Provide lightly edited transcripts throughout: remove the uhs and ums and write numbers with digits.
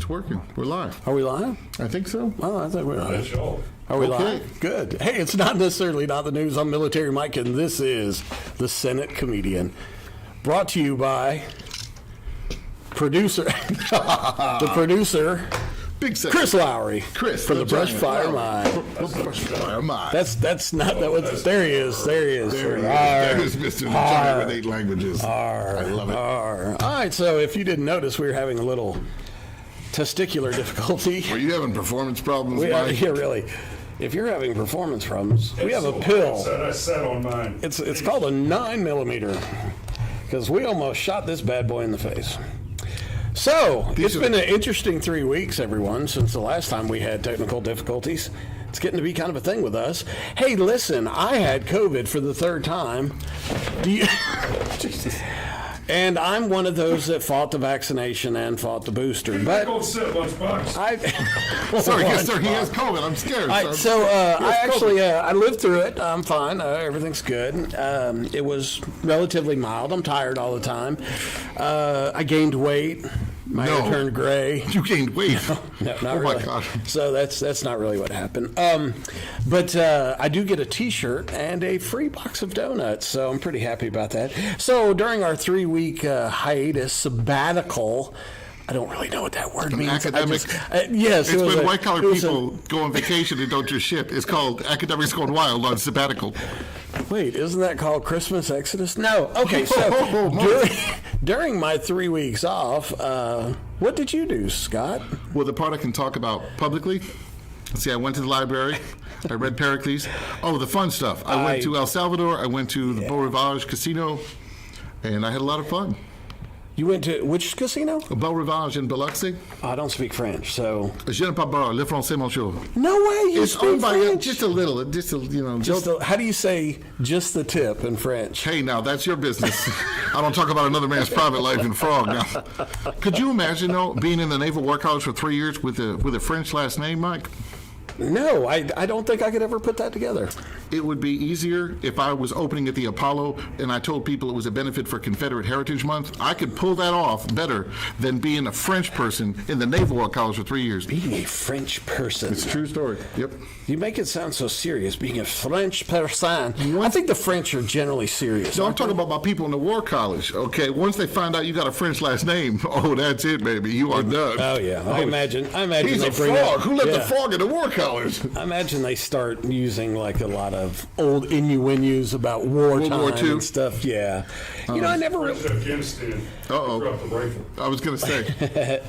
working. We're live. Are we live? I think so. Oh, I think we're live. Are we Okay. live? Good. Hey, it's not necessarily not the news. I'm Military Mike, and this is the Senate Comedian, brought to you by producer, the producer, Big Senate. Chris Lowry, Chris from the Brush giant Fire Lowry. Mine. Brush Fire Mine. That's not that was. There he is. There he is. There's Mr. the Giant with 8 languages. I love it. All right. So if you didn't notice, we were having a little testicular difficulty. Were you having performance problems, Mike? Yeah, really. If you're having performance problems, we have a pill. I sat on mine. It's called a 9mm, because we almost shot this bad boy in the face. So, it's been an interesting 3 weeks, everyone, since the last time we had technical difficulties. It's getting to be kind of a thing with us. Hey, listen, I had COVID for the 3rd time. Do you... And I'm one of those that fought the vaccination and fought the booster. But Go sit, lunchbox. Sorry, he has COVID. I'm scared. All right, so I actually I lived through it. I'm fine. Everything's good. It was relatively mild. I'm tired all the time. I gained weight. My hair turned gray. You gained weight. No, not oh really. My God. So that's not really what happened. But I do get a T-shirt and a free box of donuts, so I'm pretty happy about that. So during our 3-week hiatus, sabbatical, I don't really know what that word means. Academic. Yes. It's when white-collar people go on vacation and don't do shit. It's called academics going wild on sabbatical. Wait, isn't that called Christmas Exodus? No. Okay, so during my 3 weeks off, what did you do, Scott? Well, the part I can talk about publicly. See, I went to the library. I read Pericles. Oh, the fun stuff. I went to El Salvador. I went to the Beau Rivage Casino, and I had a lot of fun. You went to which casino? Beau Rivage in Biloxi. I don't speak French, so. Je ne parle pas le français, monsieur. No way, you It's speak owned by French. just a little, How do you say just the tip in French? Hey, now that's your business. I don't talk about another man's private life in Frog. Now, could you imagine though being in the Naval War College for 3 years with a French last name, Mike? No, I don't think I could ever put that together. It would be easier if I was opening at the Apollo and I told people it was a benefit for Confederate Heritage Month. I could pull that off better than being a French person in the Naval War College for 3 years. Being a French person. It's a true story. Yep. You make it sound so serious, being a French person. I think the French are generally serious. So I'm talking about my people in the War College, okay? Once they find out you got a French last name, oh, that's it, baby. You are done. Oh, yeah. I imagine He's they a bring frog. up, Who let the frog in the War College? I imagine they start using like a lot of old innuendos about wartime World War II and stuff. Yeah. I never really... Afghanistan. Uh-oh. Dropped the rifle. I was going to say.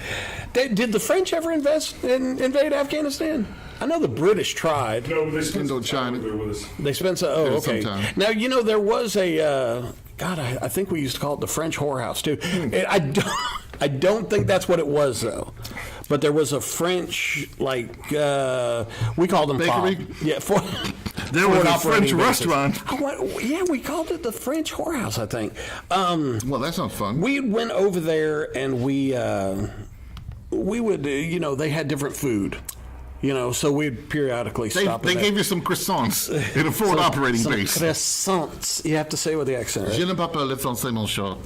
Did the French ever invade Afghanistan? I know the British tried. No, they spent some time Indochina. there with us. They spent some... Oh, okay. Some time. Now, there was a... God, I think we used to call it the French whorehouse, too. I don't think that's what it was, though. But there was a French, we called them Bakery? FOB. Yeah, There was a French operating bases. restaurant. Yeah, we called it the French whorehouse, I think. Well, that sounds fun. We went over there and we would, they had different food. So we'd periodically stop. They gave you some croissants in a forward operating base. Croissants. You have to say with the accent. Right? Je ne parle pas le français, mon chat.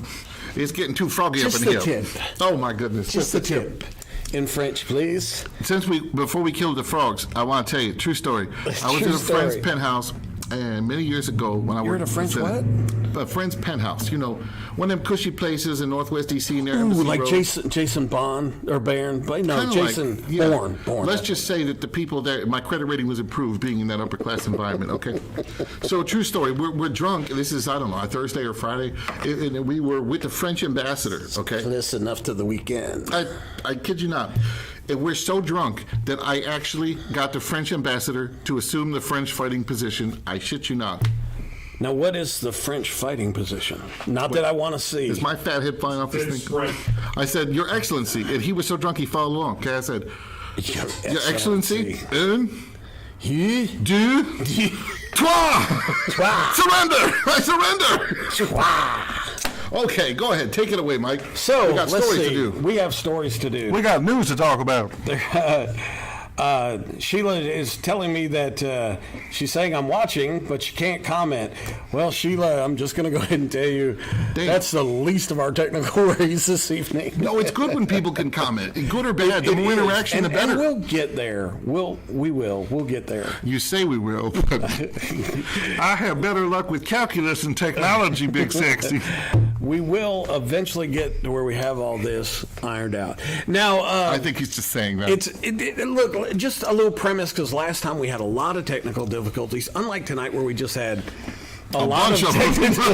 It's getting too froggy Just up in the here. tip. Oh my goodness! Just the tip. In French, please. Before we killed the frogs, I want to tell you a true story. I was in a friend's penthouse, and many years ago when I You're worked at a friend's what? A friend's penthouse. One of them cushy places in Northwest DC near Ooh, Embassy like Road. Jason Bond or Barron? No, Kinda Jason Bourne. Let's just say that the people there, my credit rating was improved being in that upper class environment, okay? So, true story. We're drunk. This is, I don't know, a Thursday or Friday, and we were with the French ambassador, okay? Close enough to the weekend. I kid you not. And we're so drunk that I actually got the French ambassador to assume the French fighting position. I shit you not. Now, what is the French fighting position? Not that I want to see. Is my fat head flying off this thing? I said, Your Excellency. And he was so drunk he followed along. Okay, I said, Your Excellency, un, deux, trois. Surrender! I surrender! Okay, go ahead. Take it away, Mike. So, we got let's stories see. to do. We have stories to do. We got news to talk about. Sheila is telling me that she's saying I'm watching, but she can't comment. Well, Sheila, I'm just going to go ahead and tell you that's the least of our technical worries this evening. No, it's good when people can comment. Good or bad, the more interaction, the better. And we'll get there. We'll get there. You say we will, but I have better luck with calculus and technology, Big Sexy. We will eventually get to where we have all this ironed out. Now, I think he's just saying that. Look, just a little premise, because last time we had a lot of technical difficulties, unlike tonight where we just had a lot of technical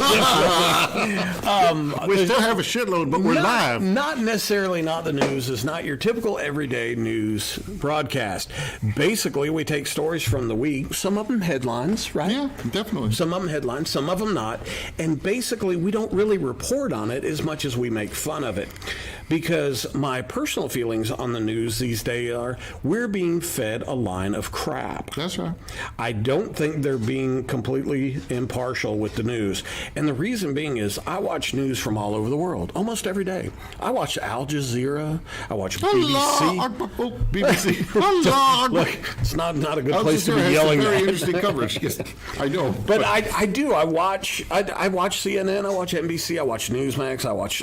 we still have a shitload, but we're live. Not necessarily not the news. It's not your typical everyday news broadcast. Basically, we take stories from the week, some of them headlines, right? Yeah, definitely. Some of them headlines, some of them not. And basically, we don't really report on it as much as we make fun of it. Because my personal feelings on the news these days are we're being fed a line of crap. That's right. I don't think they're being completely impartial with the news. And the reason being is I watch news from all over the world almost every day. I watch Al Jazeera. I watch BBC. BBC. Look, it's not a good place to be yelling. Very interesting coverage. Yes, I know. But I do. I watch CNN. I watch NBC. I watch Newsmax. I watch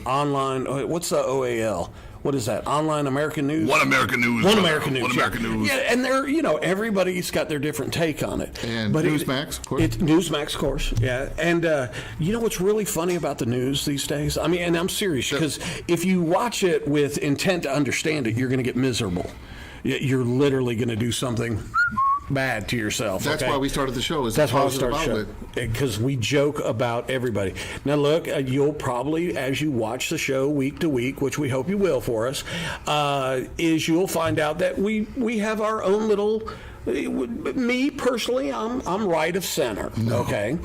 online. What's the OAL? What is that? Online American News? One American News. One American News. One American News. Yeah, and they're, everybody's got their different take on it. And but Newsmax, of course. It's Newsmax, of course. Yeah. And you know what's really funny about the news these days? I mean, and I'm serious, because if you watch it with intent to understand it, you're going to get miserable. You're literally going to do something bad to yourself. That's why we started the show. That's why we started the show, because we joke about everybody. Now, look, you'll probably, as you watch the show week to week, which we hope you will for us, is you'll find out that we have our own little. Me personally, I'm right of center. No. Okay.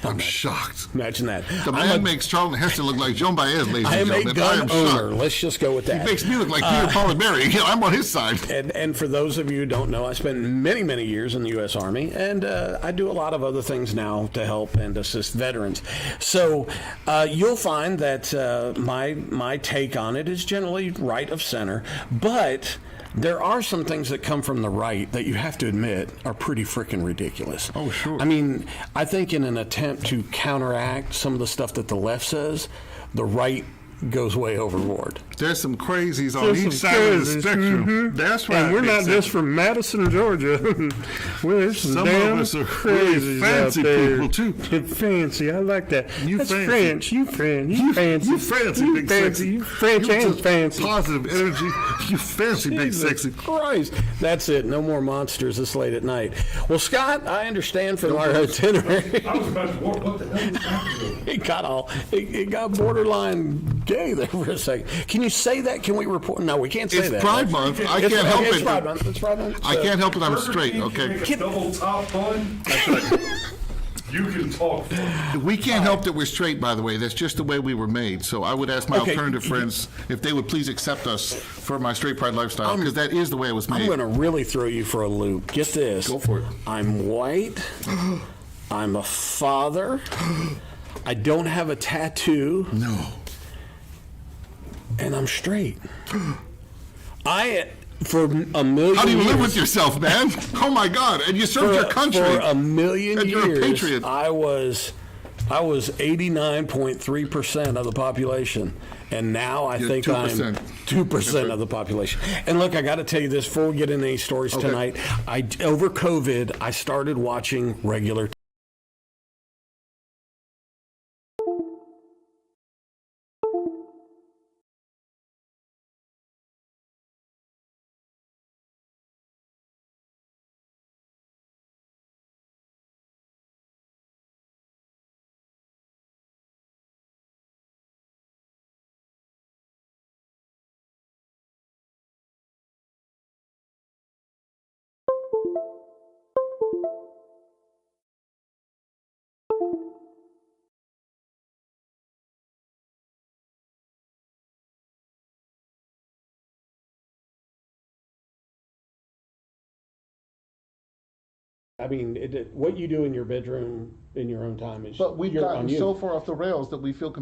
I'm shocked. Imagine that. The man makes Charlton Heston look like Joan Baez, ladies and gentlemen. I am a gun owner. Let's just go with that. He makes me look like Peter, Paul, and Mary. I'm on his side. And for those of you who don't know, I spent many, many years in the U.S. Army, and I do a lot of other things now to help and assist veterans. So you'll find that my take on it is generally right of center, but there are some things that come from the right that you have to admit are pretty freaking ridiculous. Oh, sure. I mean, I think in an attempt to counteract some of the stuff that the left says, the right goes way overboard. There's some crazies on each side of the spectrum. Mm-hmm. That's right. And we're not just from Madison, Georgia. Well, some of us are really fancy people, too. Fancy. I like that. That's fancy. French. You French. You fancy. You fancy, big sexy. You French and fancy. Positive energy. You fancy, big sexy. Christ. That's it. No more monsters this late at night. Well, Scott, I understand from our itinerary. I was about to walk. What the hell is happening? It got borderline gay there for a second. Can you say that? Can we report? No, we can't say it's that. It's Pride Month. I can't help it. It's Pride Month. It's Pride Month. I can't help it. I'm straight. Okay. Make a double top bun. That's right. You can talk. We can't help that we're straight, by the way. That's just the way we were made. So I would ask my alternative friends if they would please accept us for my straight pride lifestyle, because that is the way I was made. I'm going to really throw you for a loop. Get this. Go for it. I'm white. I'm a father. I don't have a tattoo. No. And I'm straight. For a million How do you years, live with yourself, man? Oh my God! And you served your country. For a million and years, you're a patriot. I was 89.3% of the population, and now I think 2%. I'm 2% of the population. And look, I got to tell you this before we get into any stories tonight. Over COVID, I started watching regular. I mean, what you do in your bedroom in your own time is. But we've gotten so far off the rails that we feel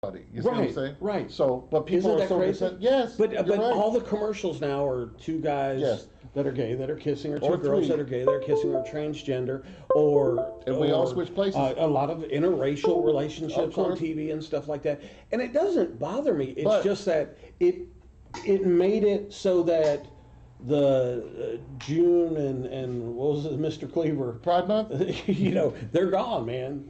You see what I'm saying? Right. So, but people Isn't are that so crazy? upset. Yes. But you're right. all the commercials now are two guys Yes. that are gay that are kissing, or two Or girls three. that are gay that are kissing, or transgender, or And we all or, switch places. A lot of interracial relationships on course. TV and stuff like that. And it doesn't bother me. It's But- just that it made it so that the June and what was it, Mr. Cleaver? Pride Month? You know, they're gone, man.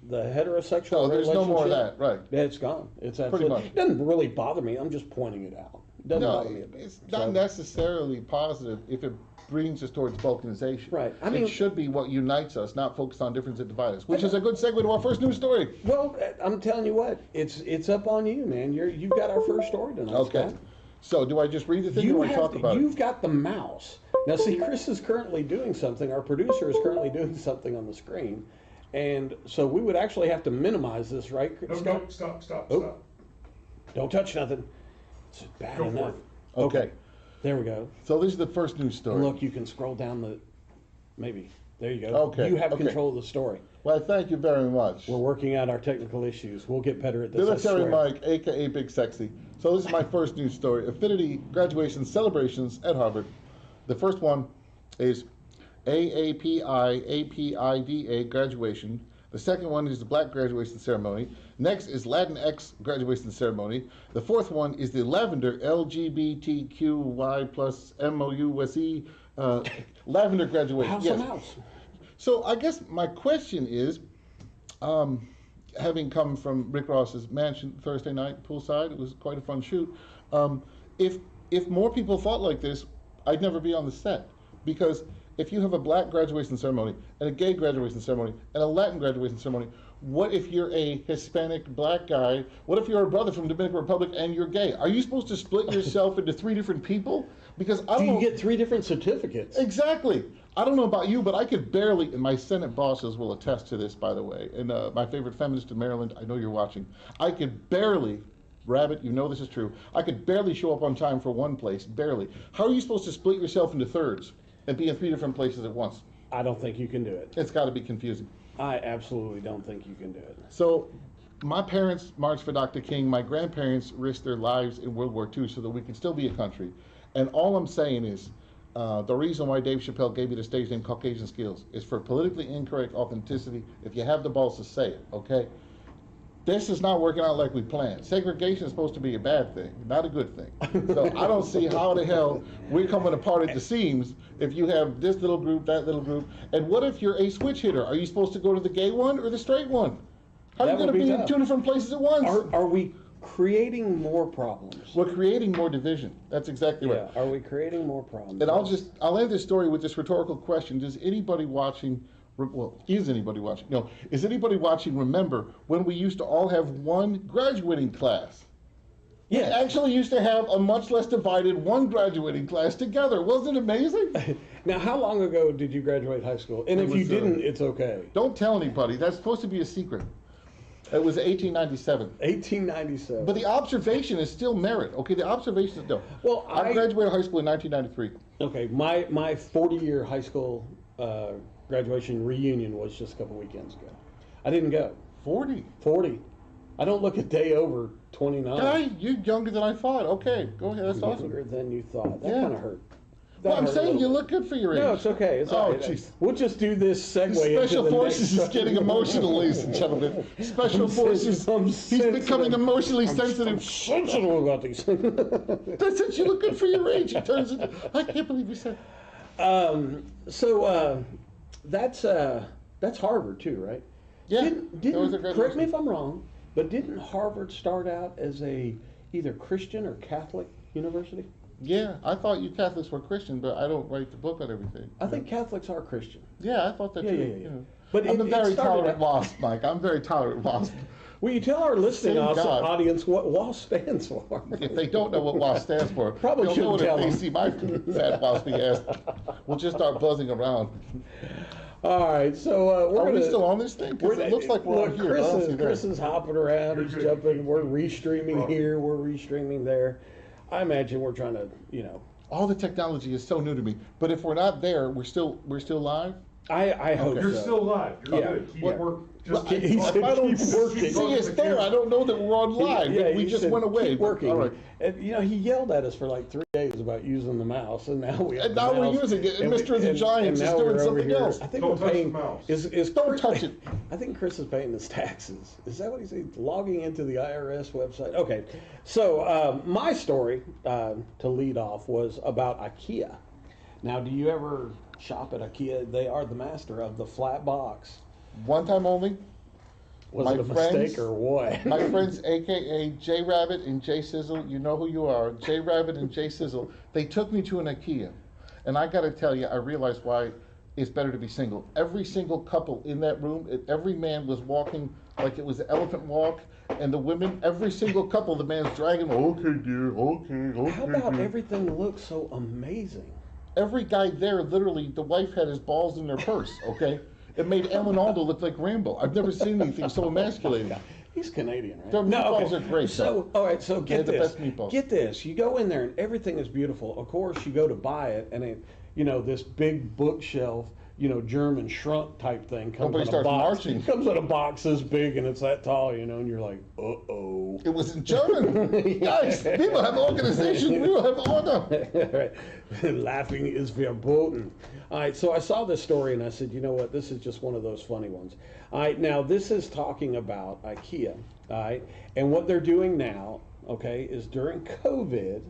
The heterosexual No, there's no more of relationship, that, right. Yeah, it's gone. It's Pretty absolutely. much. It doesn't really bother me. I'm just pointing it out. It doesn't No, bother me a bit. it's not So- necessarily positive if it brings us towards balkanization. Right. I mean- it should be what unites us, not focus on difference that divide us, which is a good segue to our first news story. Well, I'm telling you what, it's up on you, man. You've got our first story tonight. Okay. Scott. So, do I just read the thing or do I talk about You've it? got the mouse. Now, see, Chris is currently doing something. Our producer is currently doing something on the screen. And so we would actually have to minimize this, right, No, Scott? stop. Oh. Don't touch nothing. It's bad Go for enough. it. Okay. There we go. So, this is the first news story. And look, you can scroll down the, maybe. There you go. Okay, You have okay. control of the story. Well, thank you very much. We're working out our technical issues. We'll get better at this. I Military swear. Mike, aka Big Sexy. So this is my first news story. Affinity graduation celebrations at Harvard. The first one is APIDA graduation. The second one is the Black graduation ceremony. Next is Latinx graduation ceremony. The fourth one is the Lavender LGBTQY plus MOUSE Lavender graduation. House Yes. on house. So I guess my question is, having come from Rick Ross's mansion Thursday night poolside, it was quite a fun shoot. If more people thought like this, I'd never be on the set, because if you have a Black graduation ceremony and a gay graduation ceremony and a Latin graduation ceremony, what if you're a Hispanic Black guy? What if you're a brother from Dominican Republic and you're gay? Are you supposed to split yourself into three different people? Because I don't Do you know. get 3 different certificates? Exactly. I don't know about you, but I could barely, and my Senate bosses will attest to this, by the way, and my favorite feminist in Maryland, I know you're watching, I could barely, Rabbit, you know this is true, I could barely show up on time for one place, barely. How are you supposed to split yourself into thirds and be in 3 different places at once? I don't think you can do it. It's got to be confusing. I absolutely don't think you can do it. So, my parents marched for Dr. King, my grandparents risked their lives in World War II so that we could still be a country. And all I'm saying is, the reason why Dave Chappelle gave me the stage name Caucasian Skills is for politically incorrect authenticity. If you have the balls to say it, okay? This is not working out like we planned. Segregation is supposed to be a bad thing, not a good thing. So I don't see how the hell we're coming apart at the seams if you have this little group, that little group. And what if you're a switch hitter? Are you supposed to go to the gay one or the straight one? How are you That going to would be be in tough. 2 different places at once? Are we creating more problems? We're creating more division. That's exactly right. Yeah, are we creating more problems? And I'll end this story with this rhetorical question. Does anybody watching, is anybody watching? No, is anybody watching remember when we used to all have one graduating class? We Yeah. actually used to have a much less divided one graduating class together. Wasn't it amazing? Now, how long ago did you graduate high school? And if you was, didn't, it's okay. Don't tell anybody. That's supposed to be a secret. It was 1897. 1897. But the observation is still merit. Okay, the observation is no. Well, I graduated high school in 1993. Okay, my 40-year high school graduation reunion was just a couple weekends ago. I didn't go. 40. 40. I don't look a day over 29. Guy, you're younger than I thought. Okay, go ahead. That's awesome. Younger than you thought. That Yeah. kind of hurt. That Well, I'm hurt a saying little you bit. look good for your age. No, it's okay. It's Oh, all right. jeez. We'll just do this segue into Special the Forces next is getting emotional, ladies and gentlemen. Special Forces, I'm he's sensitive. becoming emotionally I'm sensitive. sensitive about these things. That's it, you look good for your age. It turns into, I can't believe you said. So that's Harvard too, right? Yeah, Didn't, that was a correct graduation. me if I'm wrong, but didn't Harvard start out as a either Christian or Catholic university? Yeah, I thought you Catholics were Christian, but I don't write the book on everything. I think Catholics are Christian. Yeah, I thought that Yeah, too. yeah, yeah. you know. But I'm it- a it very started tolerant out- wasp, Mike. I'm a very tolerant wasp. Will you tell our listening Thank God. audience what WASP stands for? If they don't know what WASP stands for, Probably they'll know shouldn't it tell if they them. see my fat waspy ass. We'll just start buzzing around. All right, so we're Are gonna, we still on this thing? 'Cause it looks like we're on look, here. but I don't see Chris that. is hopping around. You're He's good. jumping. We're restreaming Right. here. We're restreaming there. I imagine we're trying to, All the technology is so new to me. But if we're not there, we're still live. I hope You're so. still alive. You're Yeah. good. Keep What- work. Well, Just keep He said if I don't keep working. see us there, I don't know that we're on live. Yeah, we he just said, went away. Keep but- working. All right. And, you know, he yelled at us for like 3 days about using the mouse, and now we have And the now we're mouse, using it, and we- Mr. the Giants and is now doing we're over something here. else. I think Don't we're touch paying. the mouse. Is Don't Chris- touch it. I think Chris is paying his taxes. Is that what he said? Logging into the IRS website. Okay, so my story to lead off was about IKEA. Now, do you ever shop at IKEA? They are the master of the flat box. One time only. Was My it a friends- mistake or what? My friends, aka J Rabbit and J Sizzle, you know who you are. J Rabbit and J Sizzle. They took me to an IKEA, and I got to tell you, I realized why it's better to be single. Every single couple in that room, every man was walking like it was the elephant walk, and the women, every single couple, the man's dragging. Okay, dear. Okay. How about dear." everything looks so amazing? Every guy there, literally, the wife had his balls in their purse. Okay. It made Alan Alda look like Rambo. I've never seen anything so emasculating. He's Canadian, right? Their meatballs are great, So, all right, so They're get the this. best meatballs. Get this. You go in there and everything is beautiful. Of course, you go to buy it, and it, you know, this big bookshelf, you know, German shrunk type thing comes Nobody in a starts box. marching. Comes in a box this big, and it's that tall, you know, and you're like, uh-oh. It was in German. Guys, people have organization. We don't have order. Right. Laughing is verboten. All right, so I saw this story and I said, you know what, this is just one of those funny ones. All right, now this is talking about IKEA, all right, and what they're doing now, okay, is during COVID,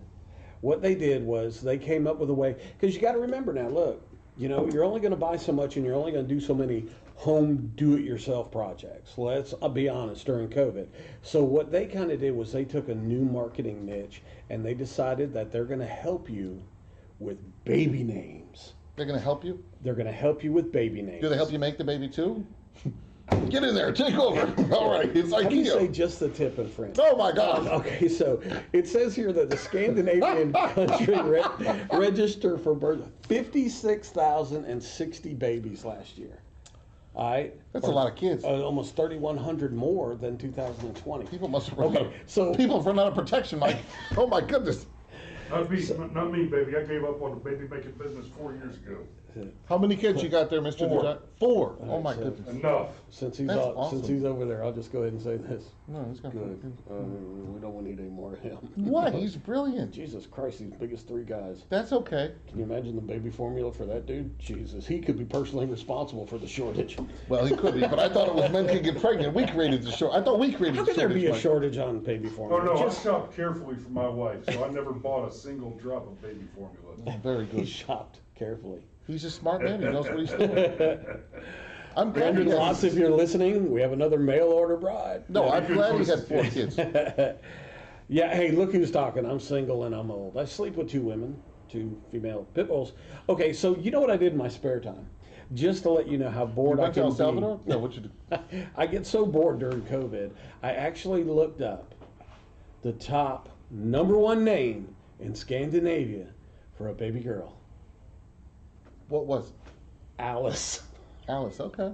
what they did was they came up with a way, because you got to remember now, look, you know, you're only going to buy so much and you're only going to do so many home do-it-yourself projects. Let's be honest, during COVID. So what they kind of did was they took a new marketing niche and they decided that they're going to help you with baby names. They're going to help you? They're going to help you with baby names. Do they help you make the baby too? Get in there, take over. All right, it's How do you say IKEA. just the tip in French? Oh my God. Okay, so it says here that the Scandinavian country registered for birth 56,060 babies last year. All right? That's a lot of kids. Almost 3,100 more than 2020. People must have run Okay, so people have run out of protection, Mike. Oh my goodness. Not me, baby. I gave up on the baby making business 4 years ago. How many kids you got there, Mr. Four. Design? 4. Oh my so- goodness. Enough. since he's That's since awesome. he's over there, I'll just go ahead and say this. No, he's got 4 Good. kids. We don't need any more of him. What? He's brilliant. Jesus Christ, these biggest 3 guys. That's okay. Can you imagine the baby formula for that dude? Jesus, he could be personally responsible for the shortage. Well, he could be, but I thought it was men could get pregnant. We created the shortage. I thought we created How the could there shortage. be a Mike. shortage on baby Oh formula? no, I Just, shopped carefully for my wife, so I never bought a single drop of baby formula. Very he good. shopped carefully. He's a smart man. He knows what he's doing. I'm glad he Brandon has. Lots, if you're listening, we have another mail order bride. No, I'm glad he had 4 kids. Yeah, hey, look who's talking. I'm single and I'm old. I sleep with 2 women, 2 female pit bulls. Okay, so you know what I did in my spare time? Just to let you know how bored You I went to can El Salvador? be. No, what you do? I get so bored during COVID, I actually looked up the top #1 name in Scandinavia for a baby girl. What was it? Alice. Alice, okay.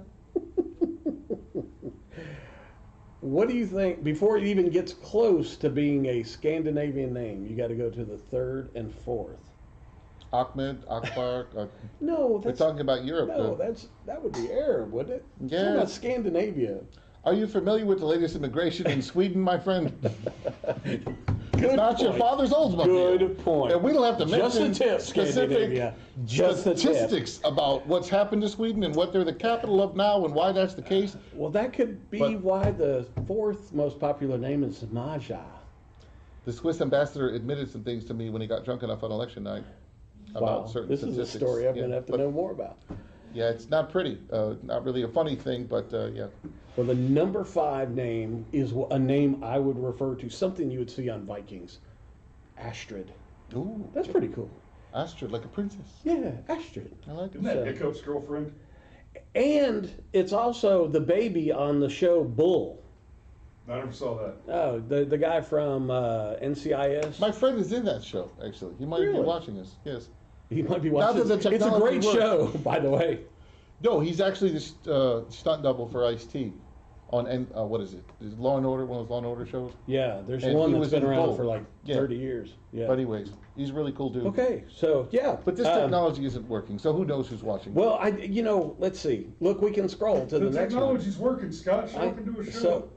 What do you think, before it even gets close to being a Scandinavian name, you got to go to the 3rd and 4th? Ahmed, Akbar. No, We're that's talking about Europe. no, that would be Arab, wouldn't it? Yeah. It's about Scandinavia. Are you familiar with the latest immigration in Sweden, my friend? Good Not your point. father's Oldsmobile. Good point. And we don't have to Just mention a tip, specific Scandinavia. Just a tip. statistics about what's happened to Sweden and what they're the capital of now and why that's the case. Well, that could be But- why the 4th most popular name is Maja. The Swiss ambassador admitted some things to me when he got drunk enough on election night Wow, about certain this is a statistics. story I'm Yeah, going to have to but- know more about. Yeah, it's not pretty. Not really a funny thing, but yeah. Well, the #5 name is a name I would refer to, something you would see on Vikings. Astrid. Ooh, That's pretty cool. Astrid, like a princess. Yeah, Astrid. I like Isn't it. that Hiccup's girlfriend? And it's also the baby on the show Bull. I never saw that. Oh, the guy from NCIS. My friend is in that show, actually. He might be Really? watching us. Yes. He might be Not watching. that the It's a great technology show, by the way. No, he's actually the stunt double for Ice-T on what is it? Is it Law and Order, one of those Law and Order shows? Yeah, there's And one he that's was been in around Bull. for like Yeah. 30 years. Yeah. But anyways, he's a really cool dude. Okay, so yeah. But this technology isn't working, so who knows who's watching? Well, let's see. Look, we can scroll to the next one. technology's working, Scott. Show up and do a show. So,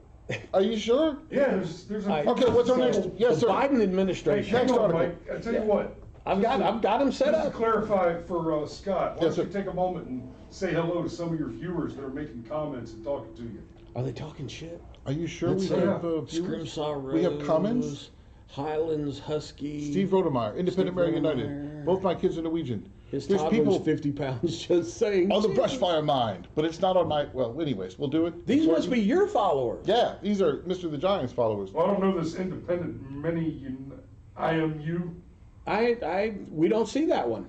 Are you sure? Yeah, there's a. Okay, what's our next? Yes, the sir. Biden administration. Hang on, article. Mike. I tell you what. I've got him set Just to up. clarify for Scott, why Yes, don't you sir. take a moment and say hello to some of your viewers that are making comments and talking to you. Are they talking shit? Are you sure we see. have Scrimsaw Rose. We have comments? Highlands Husky. Steve Rodemeyer, Independent Mary Rodemeyer. United. Both my kids are Norwegian. His There's toddler's people 50 pounds just saying. on the shit. Brushfire Mind, but it's not on my. Well, anyways, we'll do it. These It's must be working. your followers. Yeah, these are Mr. the Giant's followers. Well, I don't know this independent IMU. We don't see that one.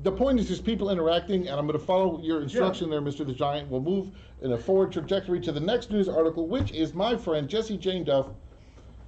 The point is just people interacting, and I'm going to follow your instruction there, Mr. the Giant. We'll move in a forward trajectory to the next news article, which is my friend Jessie Jane Duff.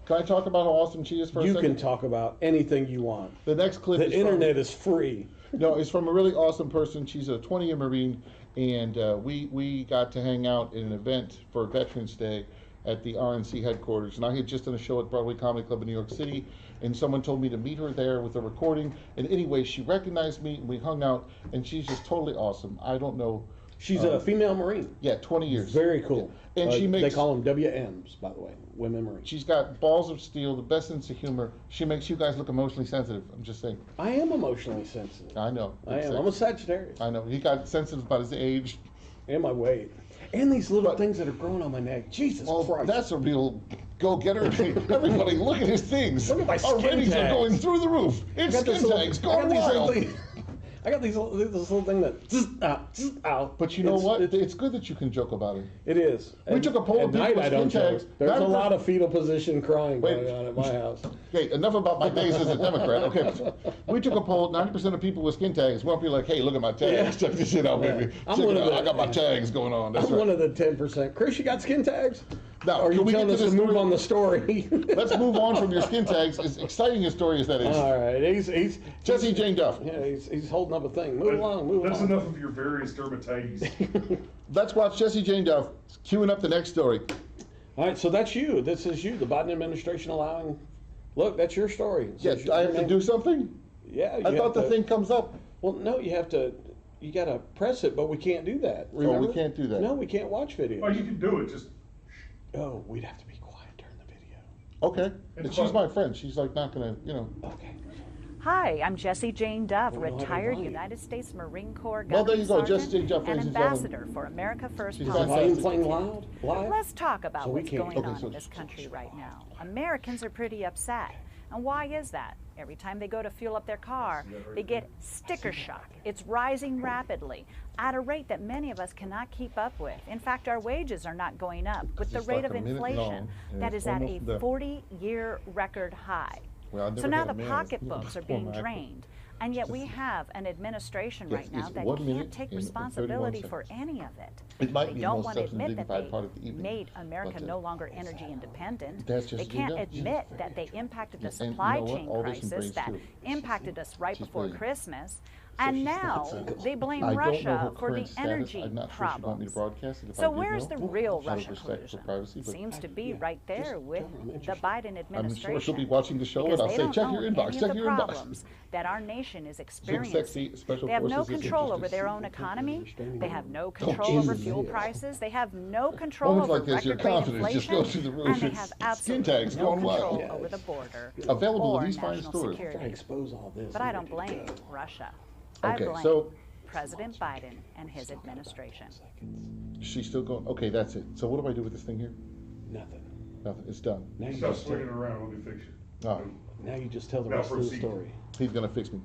Can I talk about how awesome she is for a You second? can talk about anything you want. The next clip The is internet is free. No, it's from a really awesome person. She's a 20-year Marine, and we got to hang out in an event for Veterans Day at the RNC headquarters. And I had just done a show at Broadway Comedy Club in New York City, and someone told me to meet her there with a recording. And anyway, she recognized me, and we hung out, and she's just totally awesome. I don't know. She's a female Marine. Yeah, 20 years. Very cool. And she makes. They call them WMs, by the way, women Marines. She's got balls of steel, the best sense of humor. She makes you guys look emotionally sensitive. I'm just saying. I am emotionally sensitive. I know. I am. I'm a Sagittarius. I know. He got sensitive about his age. And my weight. And these little things that are growing on my neck. Jesus Well, Christ. that's a real go-getter. Everybody, look at his things. Look at my Our skin ratings are tags. going through the roof. It's skin tags going wild. I got this little thing that zzz, out. But you know what? It's good that you can joke about it. It is. We took a poll At of people night, with I don't skin tags. joke. There's a 9%. lot of fetal position crying Wait. going on at my house. Okay, enough about my days as a Democrat. Okay, we took a poll. 90% of people with skin tags won't be like, "Hey, look at my tags. Check this shit out, baby. I'm Check one it of out. the- I got my tags going on." That's I'm right. one of the 10%. Chris, you got skin tags? Now, Or are can you we get telling to us to this move story? on the story? Let's move on from your skin tags. As exciting a story as that is. All right. He's Jessie Jane Duff. Yeah, he's holding up a thing. Move along. That's enough of your various dermatitis. Let's watch Jessie Jane Duff queuing up the next story. All right, so that's you. This is you. The Biden administration allowing. Look, that's your story. It says Yes, I have your to name. do something. Yeah. I you thought have the to- thing comes up. Well, no, you have to. You got to press it, but we can't do that. Remember? we can't do that. No, we can't watch videos. Oh, you can do it. Just Oh, we'd have to be quiet during the video. Okay, and It's she's fun. my friend. She's like not gonna, Okay. Hi, I'm Jessie Jane Duff, Oh, no, I don't retired know you. United States Marine Corps Well, there Gunnery you go, Sergeant Jessie Jane Duff, and ladies and gentlemen. Ambassador for America First She's Policy. fantastic. Volume playing live. Let's talk about So we what's can't- going Okay, on so- in this country right now. Americans are pretty upset. And why is that? Every time they go to fuel up their car, they get sticker shock. It's rising rapidly at a rate that many of us cannot keep up with. In fact, our wages are not going up with the It's rate like of a minute long, inflation and that it's is at a almost there. 40-year record high. Well, I've So never now had the a man pocketbooks are perform being an act. drained. And yet we have an administration Yes, right now it's that 1 can't minute take and 31 responsibility for seconds. any of it. It might They be the don't most want to admit that substantive part of the they evening, made America but, no longer energy independent. That's They just can't enough. admit that they impacted the And you supply know what? chain All this in crisis brains, that too. impacted us right She's before brilliant. Christmas. And now they blame I don't know her Russia for the current status. energy I'm not sure she'd want me to problems. broadcast it if I So did where's know. the real Out of Russia respect for collusion? privacy, but Seems to be right there with I'm the interested. Biden I'm administration. sure she'll be watching the show, Because and I'll they say, don't check your own inbox, any check of the your inbox. problems that our nation is Sexy experiencing. special They have no forces is control over interesting. their own economy. They have no Don't control end over the fuel video. prices. They have no control Moments over like this, your record rate confidence just inflation. goes through the roof. And they It's have skin absolutely tags no going wild. control over the border Available or at these fine national stores. Try to security. expose all this. But I don't blame Russia. Okay, I blame so- President Biden and his administration. She's still going, okay, that's it. So what do I do with this thing here? Nothing. Nothing, it's done. Now you stop just swinging it around. Let me fix you. Oh, now you just tell the Now rest of the proceed. story. he's gonna fix me.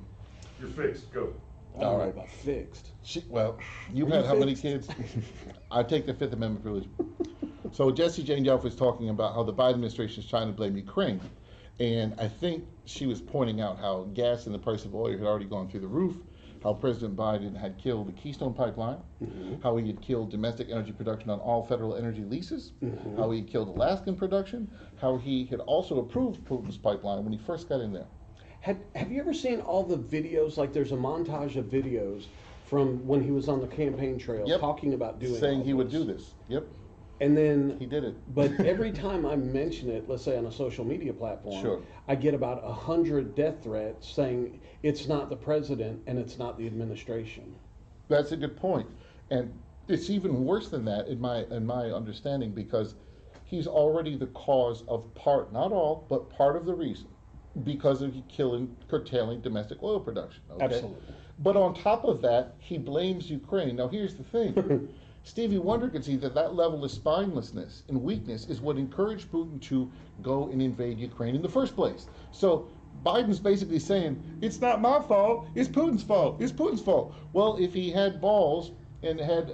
You're fixed. Go. I don't All know right. about fixed. Well, you've Are had you how many fixed? kids? I take the Fifth Amendment privilege. So Jessie Jane Duff was talking about how the Biden administration is trying to blame Ukraine. And I think she was pointing out how gas and the price of oil had already gone through the roof, how President Biden had killed the Keystone Pipeline, how he had killed domestic energy production on all federal energy leases, how he had killed Alaskan production, how he had also approved Putin's pipeline when he first got in there. Have you ever seen all the videos? Like there's a montage of videos from when he was on the campaign trail Yep. talking about doing Saying all he would this. do this. Yep. And then He did it. But every time I mention it, let's say on a social media platform, Sure. I get about 100 death threats saying it's not the president and it's not the administration. That's a good point. And it's even worse than that in my understanding, because he's already the cause of part, not all, but part of the reason, because of curtailing domestic oil production. Okay? Absolutely. But on top of that, he blames Ukraine. Now here's the thing. Stevie Wonder could see that level of spinelessness and weakness is what encouraged Putin to go and invade Ukraine in the first place. So Biden's basically saying, it's not my fault, it's Putin's fault, it's Putin's fault. Well, if he had balls and had,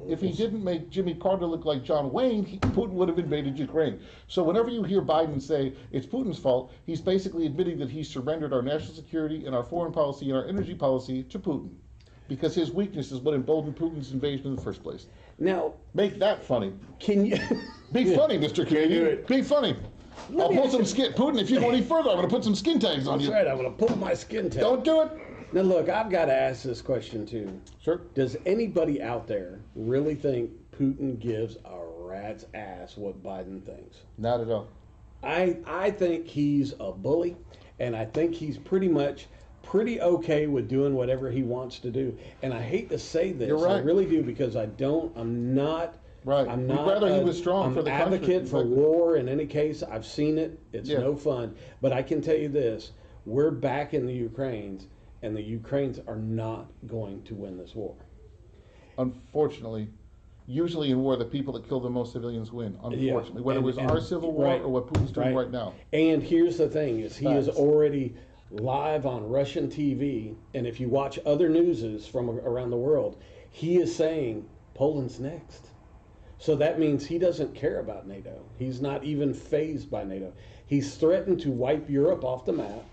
if he didn't make Jimmy Carter look like John Wayne, Putin would have invaded Ukraine. So whenever you hear Biden say it's Putin's fault, he's basically admitting that he's surrendered our national security and our foreign policy and our energy policy to Putin, because his weakness is what emboldened Putin's invasion in the first place. Now, Make that funny. can you... Be funny, Mr. Canadian. Be funny. I'll pull some skin. Putin, if you go any further, I'm going to put some skin tags on That's you. right, I'm going to pull my skin tag. Don't do it. Now look, I've got to ask this question too. Sure. Does anybody out there really think Putin gives a rat's ass what Biden thinks? Not at all. I think he's a bully, and I think he's pretty okay with doing whatever he wants to do. And I hate to say this, You're right. I really do, because I'm not. Right. I'm We'd not. rather he was strong I'm for the an country. advocate for Exactly. war in any case. I've seen it. It's Yeah. no fun. But I can tell you this: we're back in the Ukraines, and the Ukrainians are not going to win this war. Unfortunately, usually in war, the people that kill the most civilians win. Unfortunately, whether it was our civil war right, or what Putin's doing right now. And here's the thing: is he is Facts. already live on Russian TV, and if you watch other newses from around the world, he is saying Poland's next. So that means he doesn't care about NATO. He's not even fazed by NATO. He's threatened to wipe Europe off the map,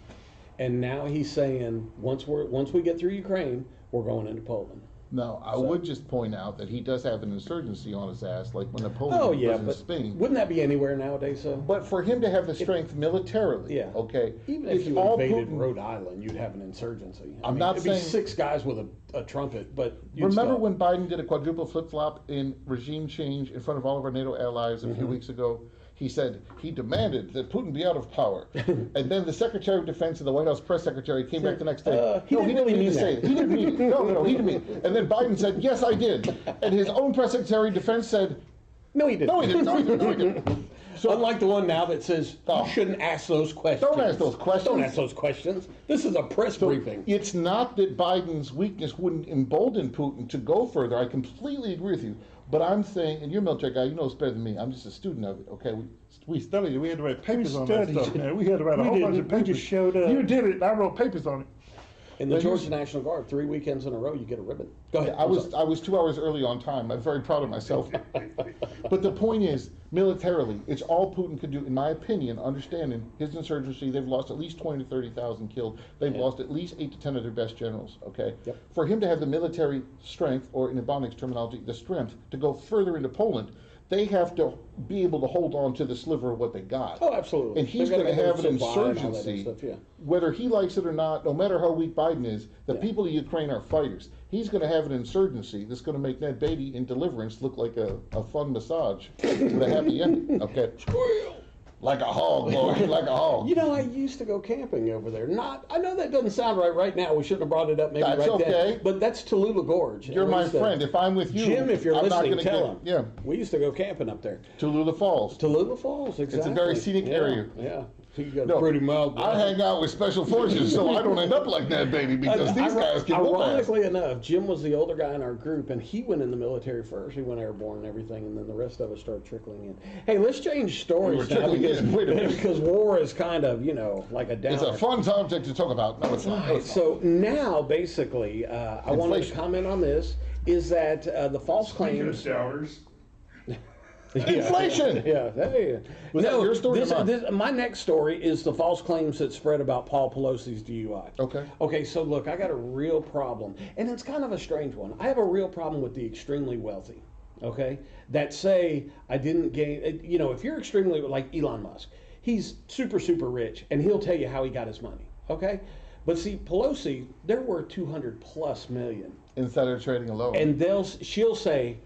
and now he's saying once we get through Ukraine, we're going into Poland. No, I would just point out that he does have an insurgency on his ass, like when Napoleon Oh yeah, was in but Spain. wouldn't that be anywhere nowadays? So But for him to have the strength militarily, yeah, okay, even if it's you all invaded Putin. Rhode Island, you'd have an insurgency. I'm not it'd saying- be 6 guys with a trumpet, but you'd Remember still- when Biden did a quadruple flip-flop in regime change in front of all of our NATO allies a few weeks ago? He said he demanded that Putin be out of power. And then the Secretary of Defense and the White House press secretary came back the next day. he didn't really mean say that. it. He didn't mean it. No, he didn't mean it. And then Biden said, yes, I did. And his own press secretary of defense said, No, he didn't. no, he didn't. No, he didn't. No, he didn't. So, unlike the one now that says Oh. you shouldn't ask those questions. Don't ask those questions. Don't ask those questions. This is a press briefing. It's not that Biden's weakness wouldn't embolden Putin to go further. I completely agree with you. But I'm saying, and you're a military guy, you know it's better than me. I'm just a student of it, okay? We studied it. We had to write papers on that stuff, man. We had to write a whole bunch of We papers. just showed up. You did it, and I wrote papers on it. In the Georgia National Guard, 3 weekends in a row, you get a ribbon. Go ahead. I was 2 hours early on time. I'm very proud of myself. But the point is, militarily, it's all Putin could do, in my opinion, understanding his insurgency. They've lost at least 20 to 30,000 killed. They've lost at least 8 to 10 of their best generals, okay? Yep. For him to have the military strength, or in Ebonics terminology, the strength, to go further into Poland, they have to be able to hold on to the sliver of what they got. Oh, absolutely. And he's They're going to gonna have an survive and all that insurgency, stuff, yeah. whether he likes it or not, no matter how weak Biden is, the people of Ukraine are fighters. He's going to have an insurgency that's going to make Ned Beatty in Deliverance look like a fun massage with a happy ending, okay? Like a hog, boy, like a hog. You know, I used to go camping over there. I know that doesn't sound right now. We shouldn't have brought it up maybe That's right okay. then. But that's Tallulah Gorge. You're And we my used to- friend. If I'm with you, Jim, if you're I'm not listening, gonna tell him. Yeah, We used to go camping up there. Tallulah Falls. Tallulah Falls, exactly. very scenic Yeah, area. Yeah. So you got a No, pretty mild. I hang out with special forces, so I don't end up like Ned Beatty, because these guys can whoop ass. Ironically enough, Jim was the older guy in our group, and he went in the military first. He went airborne and everything, and then the rest of us started trickling in. Hey, let's change stories now trickling because, in. Wait a minute. because war is kind of, like a downer. It's a fun subject to talk about. No, it's not. No, it's not. So now, basically, I wanted to Inflation. comment on this, is that the false Speaking of claims... doubters, Inflation! Yeah, hey. Was that your story or mine? My next story is the false claims that spread about Paul Pelosi's DUI. Okay. Okay, so look, I got a real problem, and it's kind of a strange one. I have a real problem with the extremely wealthy, okay, that say I didn't gain, if you're extremely, like Elon Musk, he's super, super rich, and he'll tell you how he got his money, okay? But see, Pelosi, they're worth 200+ million. Insider trading alone. And she'll say,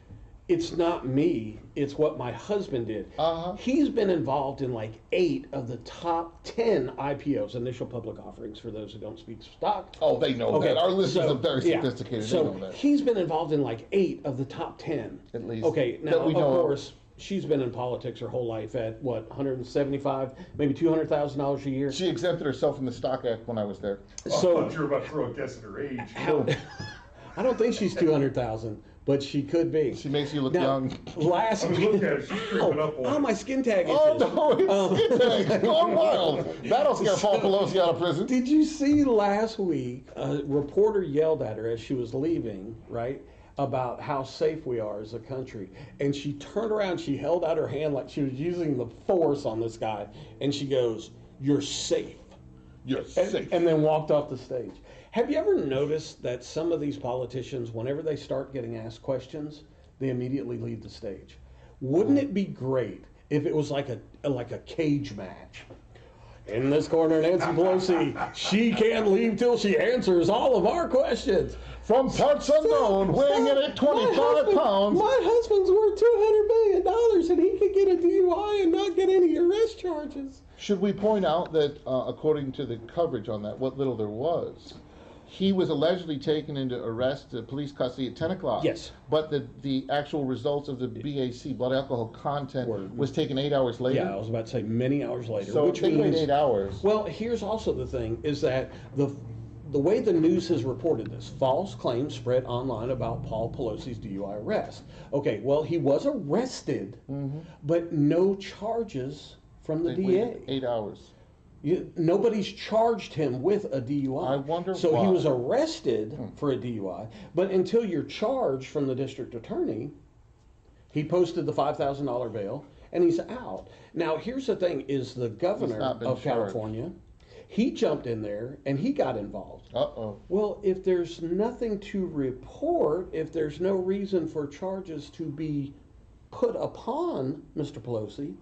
It's not me. It's what my husband did. He's been involved in like 8 of the top 10 IPOs, initial public offerings, for those who don't speak stock. Oh, they know that. Our listeners are very sophisticated. So they know that. he's been involved in like 8 of the top 10. At least. Okay, now, that we of know course, she's been in politics her whole life at, what, $175,000, maybe $200,000 a year? She exempted herself from the Stock Act when I was there. I thought you were about to throw a guess at her age. I don't think she's 200,000. But she could be. She makes you look now, young. Last week, look at her. She's creeping up on my skin tag issues. Oh, no, it's skin tag. Going wild. That'll scare Paul Pelosi out of prison. Did you see last week, a reporter yelled at her as she was leaving, right, about how safe we are as a country. And she turned around, she held out her hand like she was using the force on this guy. And she goes, "You're safe." You're safe. And then walked off the stage. Have you ever noticed that some of these politicians, whenever they start getting asked questions, they immediately leave the stage? Wouldn't it be great if it was like a cage match? In this corner, Nancy Pelosi, she can't leave till she answers all of our questions. From parts unknown, weighing in at 25 pounds. My husband's worth $200 million, and he could get a DUI and not get any arrest charges. Should we point out that, according to the coverage on that, what little there was, he was allegedly taken into police custody at 10 o'clock. Yes. But the actual results of the BAC, blood alcohol content, was taken 8 hours later. Yeah, I was about to say many hours later. So which they wait means, 8 hours. Well, here's also the thing, is that the way the news has reported this, false claims spread online about Paul Pelosi's DUI arrest. Okay, well, he was arrested, but no charges from the They DA. waited 8 hours. Nobody's charged him with a DUI. I wonder So why. he was arrested for a DUI, but until you're charged from the district attorney, he posted the $5,000 bail and he's out. Now, here's the thing, is the governor not been of charged. California, he jumped in there and he got involved. Uh-oh. Well, if there's nothing to report, if there's no reason for charges to be put upon Mr. Pelosi,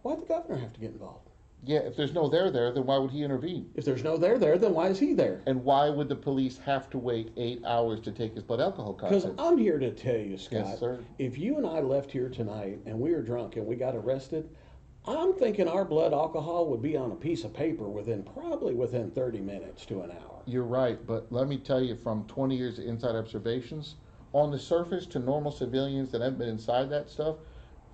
why'd the governor have to get involved? Yeah, if there's no there, then why would he intervene? If there's no there, then why is he there? And why would the police have to wait 8 hours to take his blood alcohol Because content? I'm here to tell you, Scott, Yes, sir. if you and I left here tonight and we were drunk and we got arrested, I'm thinking our blood alcohol would be on a piece of paper probably within 30 minutes to an hour. You're right, but let me tell you, from 20 years of inside observations, on the surface to normal civilians that haven't been inside that stuff,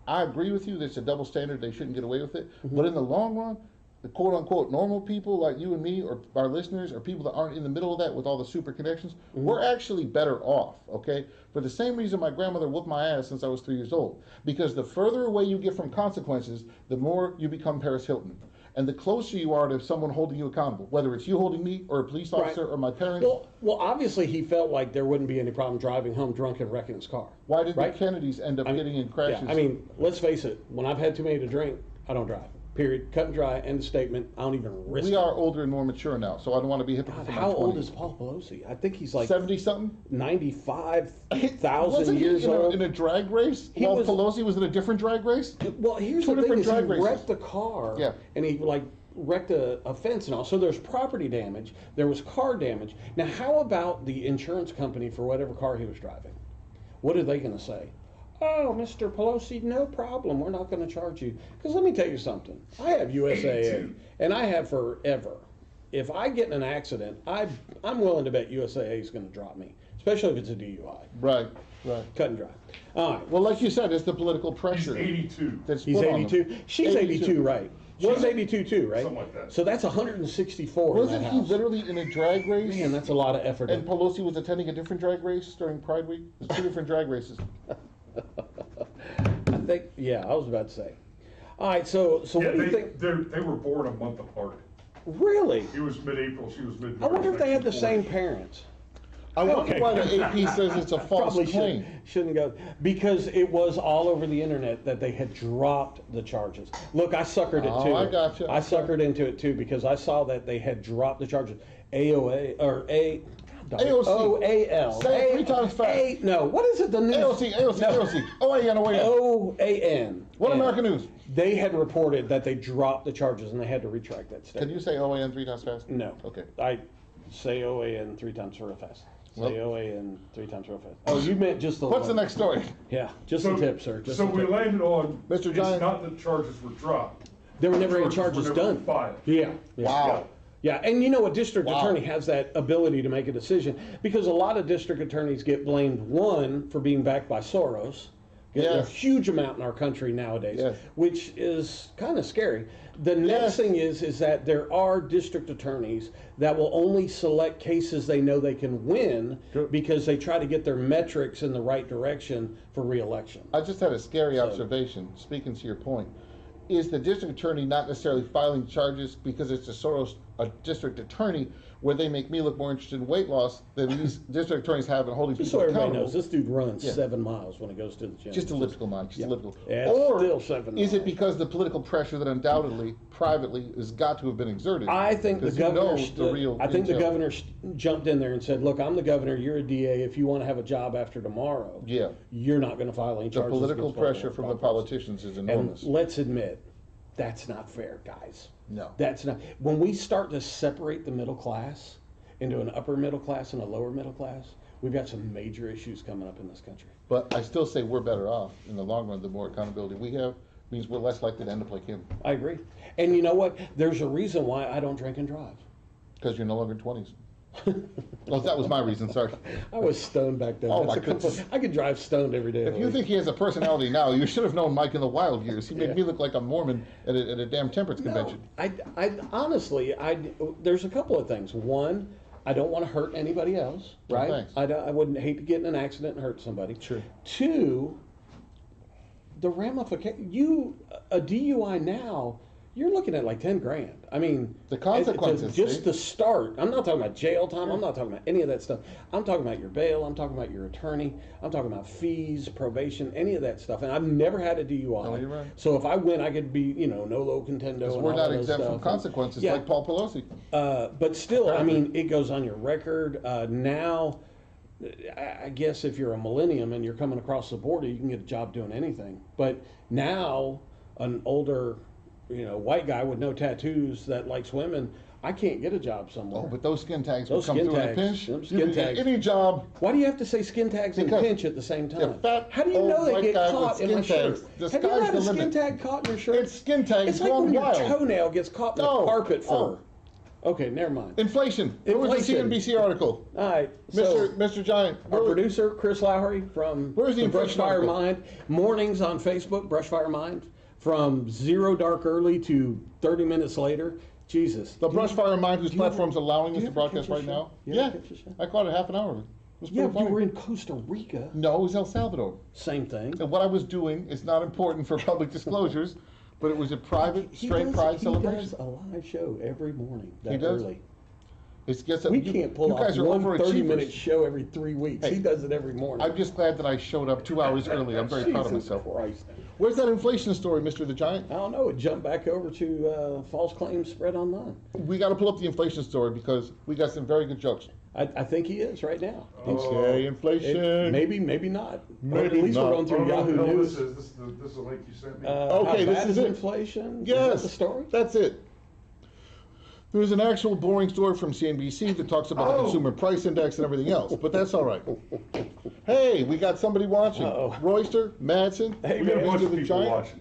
I agree with you, there's a double standard, they shouldn't get away with it. But in the long run, the quote-unquote normal people like you and me, or our listeners, or people that aren't in the middle of that with all the super connections, we're actually better off, okay? For the same reason my grandmother whooped my ass since I was 3 years old. Because the further away you get from consequences, the more you become Paris Hilton. And the closer you are to someone holding you accountable, whether it's you holding me, or a police officer, or my parents. Well, obviously he felt like there wouldn't be any problem driving home drunk and wrecking his car. Why did the Kennedys end up getting in crashes? Yeah, I mean, let's face it, when I've had too many to drink, I don't drive. Period. Cut and dry, end of statement. I don't even risk it. We are older and more mature now, so I don't want to be a hypocrite. God, how old is Paul Pelosi? I think he's like 70-something? 95,000 years old. In a drag race? While Pelosi was in a different drag race? Well, here's the thing, is he wrecked the car, and he wrecked a fence and all. So there's property damage. There was car damage. Now, how about the insurance company for whatever car he was driving? What are they going to say? Oh, Mr. Pelosi, no problem. We're not going to charge you. Because let me tell you something. I have USAA, and I have forever. If I get in an accident, I'm willing to bet USAA is going to drop me, especially if it's a DUI. Right. Cut and dry. All right. Well, like you said, it's the political pressure. He's 82. He's 82. She's 82, right? Was 82 too, right? Something like that. So that's 164 Wasn't in that he house. literally in a drag race? Man, that's a lot of effort. And Pelosi was attending a different drag race during Pride Week? There's 2 different drag races. I think, I was about to say. All right, so what do you think? They were born a month apart. Really? He was mid-April, she was mid-March. I wonder if they had the same parents. I wonder why the AP says it's a false claim. Shouldn't go, because it was all over the internet that they had dropped the charges. Look, I suckered it too. I got you. I suckered into it too because I saw that they had dropped the charges. AOA or AOC. OAL. Say it 3 times fast. No, what is it? The news? AOC. OAN. What American News? They had reported that they dropped the charges and they had to retract that statement. Can you say OAN 3 times fast? No. Okay. I say OAN 3 times real fast. Say OA and 3 times real fast. Oh, you meant just the What's the next story? Yeah, just the tip, sir. Just So the we tip. landed on, Mr. it's Giant. not that charges were dropped. There were never any Charges charges were never done. filed. Yeah. Wow. Yeah, and you know a district Wow. attorney has that ability to make a decision because a lot of district attorneys get blamed, one, for being backed by Soros. Yes. A huge amount in our country nowadays, Yes. which is kind of scary. The next thing is that there are district attorneys that will only select cases they know they can win because they try to get their metrics in the right direction for reelection. I just had a scary observation, speaking to your point. Is the district attorney not necessarily filing charges because it's a district attorney where they make me look more interested in weight loss than these district attorneys have in holding Just people so everybody accountable? knows, this dude runs Yeah. 7 miles when he goes to the gym. Just elliptical, Mike. Just elliptical. Yeah, or still 7 is it miles. because the political pressure that undoubtedly, privately, has got to have been exerted? I think the 'Cause you governor. know the real I think the intel. governor jumped in there and said, "Look, I'm the governor. You're a DA. If you want to have a job after tomorrow, Yeah. you're not going to file any The charges." political against pressure Bob from the Ross." politicians is enormous. And let's admit, that's not fair, guys. No. That's not. When we start to separate the middle class into an upper middle class and a lower middle class, we've got some major issues coming up in this country. But I still say we're better off in the long run. The more accountability we have means we're less likely to end up like him I agree. And you know what? There's a reason why I don't drink and drive. because you're no longer 20s. Well, that was my reason. Sorry. I was stoned back then. Oh, That's my a couple- goodness. I could drive stoned every day. of If the you week. think he has a personality now, you should have known Mike in the wild years. He made Yeah. me look like a Mormon at a damn temperance convention. I honestly, there's a couple of things. One, I don't want to hurt anybody else, No, right? thanks. I wouldn't hate to get in an accident and hurt somebody. Sure. Two, the ramification. A DUI now, you're looking at like 10 grand. I mean, The consequences, just see? the start. I'm not talking about jail time. I'm not talking about any of that stuff. I'm talking about your bail. I'm talking about your attorney. I'm talking about fees, probation, any of that stuff. And I've never had a DUI. No, you're right. So if I win, I could be, no low contendo. Because and we're all not that exempt stuff. from consequences Yeah. like Paul Pelosi. But still, I mean, it goes on your record. Now, I guess if you're a millennium and you're coming across the border, you can get a job doing anything. But now, an older, white guy with no tattoos that likes women, I can't get a job somewhere. Oh, but those skin tags will Those come skin through in a tags, pinch. them You skin can get tags. any job. Why do you have to say skin tags and Because pinch at the same time? fat, How do you old know they white get guy with caught in my skin shirt? tags. Have The you sky's ever had the a skin limit. tag caught in your shirt? It's skin tags It's like gone when your wild. toenail gets caught in No. the carpet fur. Oh. Okay, never mind. Inflation. Where was the Inflation. CNBC article? All right, so Mr. Giant. our where- producer Chris Lowry from Where's the inflation Brushfire article? Mind mornings on Facebook. Brushfire Mind from 0 dark early to 30 minutes later. Jesus, The Brushfire Mind, whose do you ever- platform's allowing do us you to ever broadcast catch a right show? now. You Yeah, ever catch a show? I caught it half an hour ago. It was Yeah, pretty but you funny. were in Costa Rica. No, it was El Salvador. Same thing. And what I was doing is not important for public disclosures, but it was a private, straight pride celebration. He does a live show every morning. That He does? early. It's just We can't pull you off guys are one overachievers. 30-minute show every 3 weeks. Hey, he does it every morning. I'm just glad that I showed up 2 hours early. I'm very proud of Jesus myself. Christ. Where's that inflation story, Mr. the Giant? I don't know. It jumped back over to false claims spread online. We got to pull up the inflation story because we got some very good jokes. I think he is right now. Okay, inflation. Maybe not. But at Maybe least not. we're going through Yahoo This News. is this is the link you sent me. Okay, how this bad is it. inflation? Yes, Is that the story? That's it. There's an actual boring story from CNBC that talks about the consumer price index and everything else, but that's all right. Hey, we got somebody watching. Uh-oh. Royster, Madsen, Hey, We got a man. bunch Mr. of the people Giant. watching.